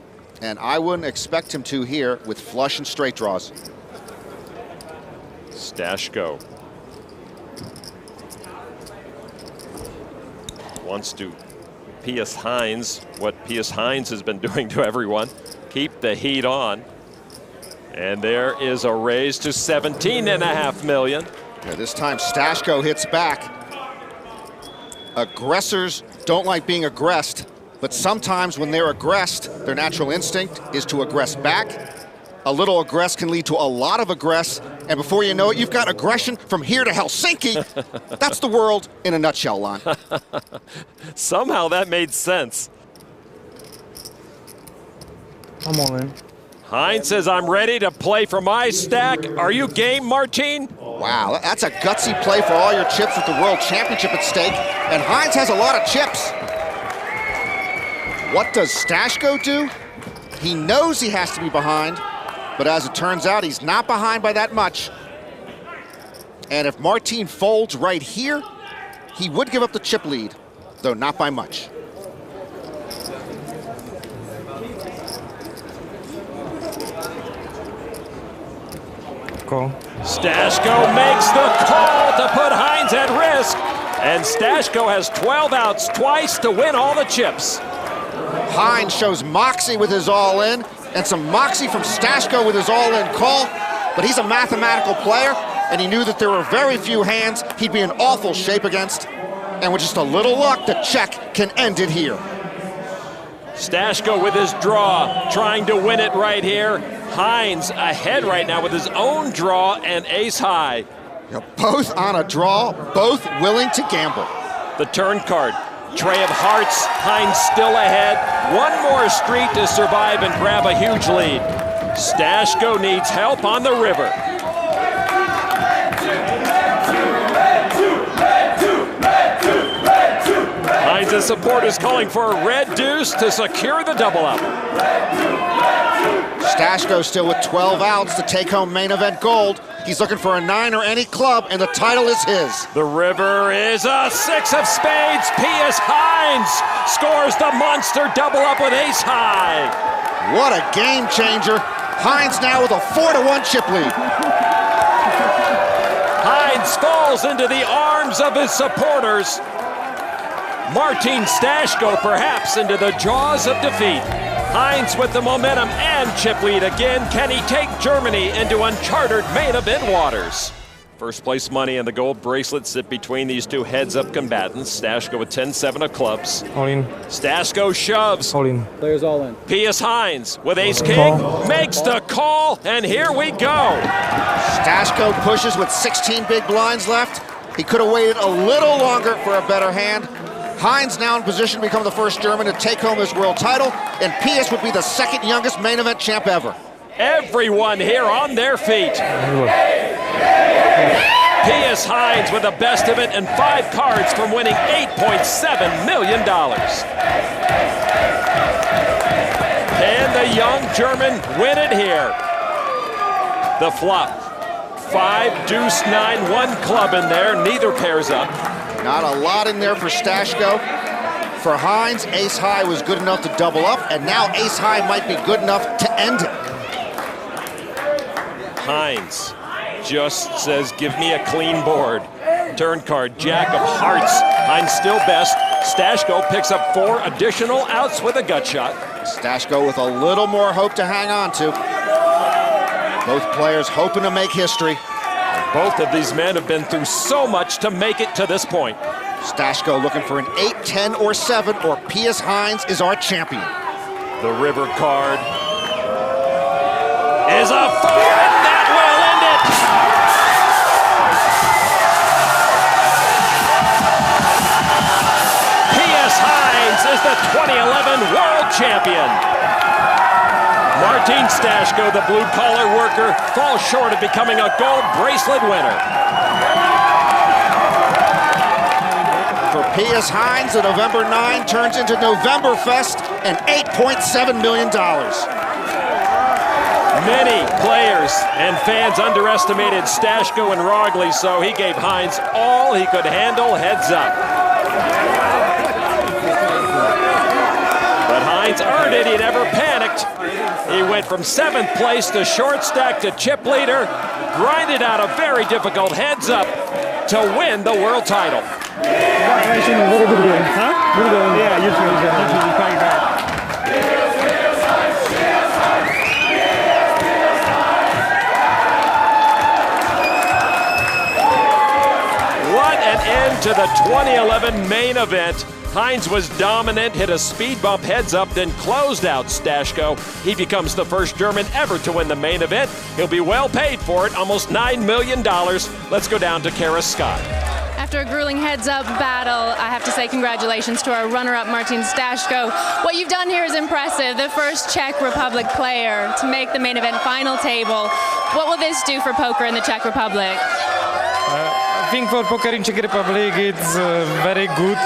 And I wouldn't expect him to here with flush and straight draws. Staszko wants to Pius Heinz what Pius Heinz has been doing to everyone. Keep the heat on. And there is a raise to $17.5 million. Yeah, this time Staszko hits back. Aggressors don't like being aggressed, but sometimes when they're aggressed, their natural instinct is to aggress back. A little aggress can lead to a lot of aggress, and before you know it, you've got aggression from here to Helsinki. That's the world in a nutshell, Lon. Somehow that made sense. I'm all in. Heinz says, I'm ready to play for my stack. Are you game, Martin? Wow, that's a gutsy play for all your chips with the World Championship at stake. And Heinz has a lot of chips. What does Staszko do? He knows he has to be behind, but as it turns out, he's not behind by that much. And if Martin folds right here, he would give up the chip lead, though not by much. Call. Staszko makes the call. to put Heinz at risk. And Staszko has 12 outs twice to win all the chips. Heinz shows moxie with his all-in, and some moxie from Staszko with his all-in call, but he's a mathematical player, and he knew that there were very few hands he'd be in awful shape against, and with just a little luck, the check can end it here. Staszko with his draw, trying to win it right here. Heinz ahead right now with his own draw and ace high. Both on a draw, both willing to gamble. The turn card, tray of hearts, Heinz still ahead. One more street to survive and grab a huge lead. Staszko needs help on the river. Heinz's supporters calling for a red deuce to secure the double up. Staszko still with 12 outs to take home main event gold. He's looking for a 9 or any club, and the title is his. The river is a 6 of spades. Pius Heinz scores the monster double up with ace high. What a game changer. Heinz now with a 4-1 chip lead. Heinz falls into the arms of his supporters. Martin Staszko perhaps into the jaws of defeat. Heinz with the momentum and chip lead again. Can he take Germany into uncharted main event waters? First place money and the gold bracelet sit between these two heads-up combatants. Staszko with 10-7 of clubs. All in. Staszko shoves. All in. Players all in. Pius Heinz with ace-king makes the call, and here we go. Staszko pushes with 16 big blinds left. He could have waited a little longer for a better hand. Heinz now in position to become the first German to take home his world title, and Pius would be the second youngest main event champ ever. Everyone here on their feet. Pius Heinz with the best of it and 5 cards from winning $8.7 million. Can the young German win it here? The flop. 5, deuce, 9, 1 club in there. Neither pairs up. Not a lot in there for Staszko. For Heinz, ace high was good enough to double up, and now ace high might be good enough to end it. Heinz just says, give me a clean board. Turn card, jack of hearts. Heinz still best. Staszko picks up 4 additional outs with a gut shot. Staszko with a little more hope to hang on to. Both players hoping to make history. Both of these men have been through so much to make it to this point. Staszko looking for an 8, 10, or 7, or Pius Heinz is our champion. The river card is a 4, and that will end it. Pius Heinz is the 2011 world champion. Martin Staszko, the blue-collar worker, falls short of becoming a gold bracelet winner. For Pius Heinz, the November 9 turns into Novemberfest and $8.7 million. Many players and fans underestimated Staszko and Rogli, so he gave Heinz all he could handle heads up. But Heinz earned it, he never panicked. He went from 7th place to short stack to chip leader, grinded out a very difficult heads up to win the world title. Congratulations, very good game. Huh? Good game. Yeah, you too. Quite bad. What an end to the 2011 main event. Heinz was dominant, hit a speed bump heads up, then closed out Staszko. He becomes the first German ever to win the main event. He'll be well paid for it, almost $9 million. Let's go down to Kara Scott. After a grueling heads-up battle, I have to say congratulations to our runner-up, Martin Staszko. What you've done here is impressive. The first Czech Republic player to make the main event final table. What will this do for poker in the Czech Republic? I think for poker in Czech Republic it's very good.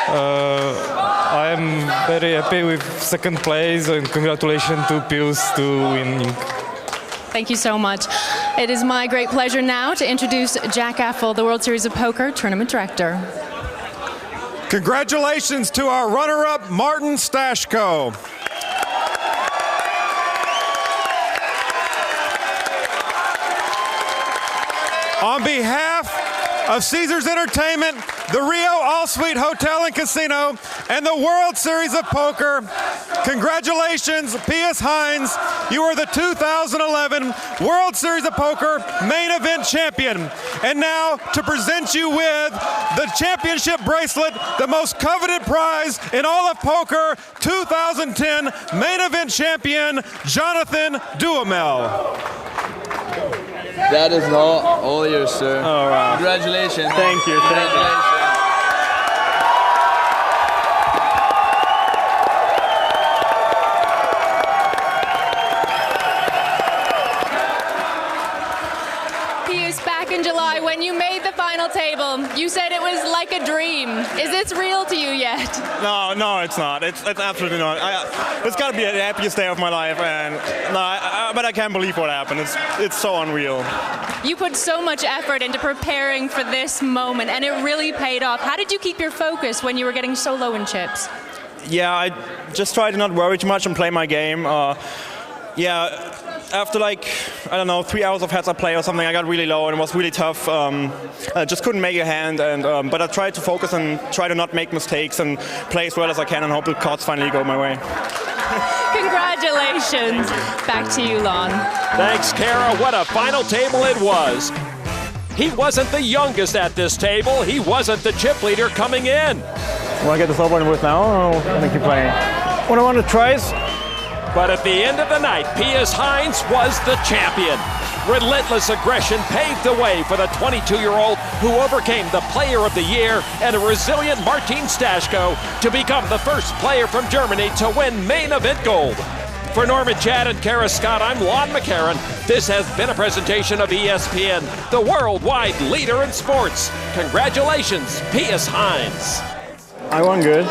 I am very happy with second place, and congratulations to Pius to winning. Thank you so much. It is my great pleasure now to introduce Jack Affel, the World Series of Poker Tournament Director. Congratulations to our runner-up, Martin Staszko. On behalf of Caesars Entertainment, the Rio All-Suite Hotel and Casino, and the World Series of Poker. Congratulations, Pius Heinz. You are the 2011 World Series of Poker Main Event Champion. And now, to present you with the championship bracelet, the most coveted prize in all of poker, 2010 Main Event Champion, Jonathan Duhamel. That is all yours, sir. Oh, wow. Congratulations. Thank you. Congratulations. Pius, back in July, when you made the final table, you said it was like a dream. Is this real to you yet? No, it's not. It's absolutely not. It's got to be the happiest day of my life, and but I can't believe what happened. It's so unreal. You put so much effort into preparing for this moment, and it really paid off. How did you keep your focus when you were getting so low in chips? Yeah, I just tried to not worry too much and play my game. After like, I don't know, 3 hours of heads-up play or something, I got really low and it was really tough. I just couldn't make a hand, but I tried to focus and try to not make mistakes and play as well as I can and hope the cards finally go my way. Congratulations. Back to you, Lon. Thanks, Kara. What a final table it was. He wasn't the youngest at this table. He wasn't the chip leader coming in. Want to get this over with now, or I think you're playing? What I want to try is... But at the end of the night, Pius Heinz was the champion. Relentless aggression paved the way for the 22-year-old who overcame the Player of the Year and a resilient Martin Staszko to become the first player from Germany to win main event gold. For Norman Chad and Kara Scott, I'm Lon McCarran. This has been a presentation of ESPN, the worldwide leader in sports. Congratulations, Pius Heinz. I won good.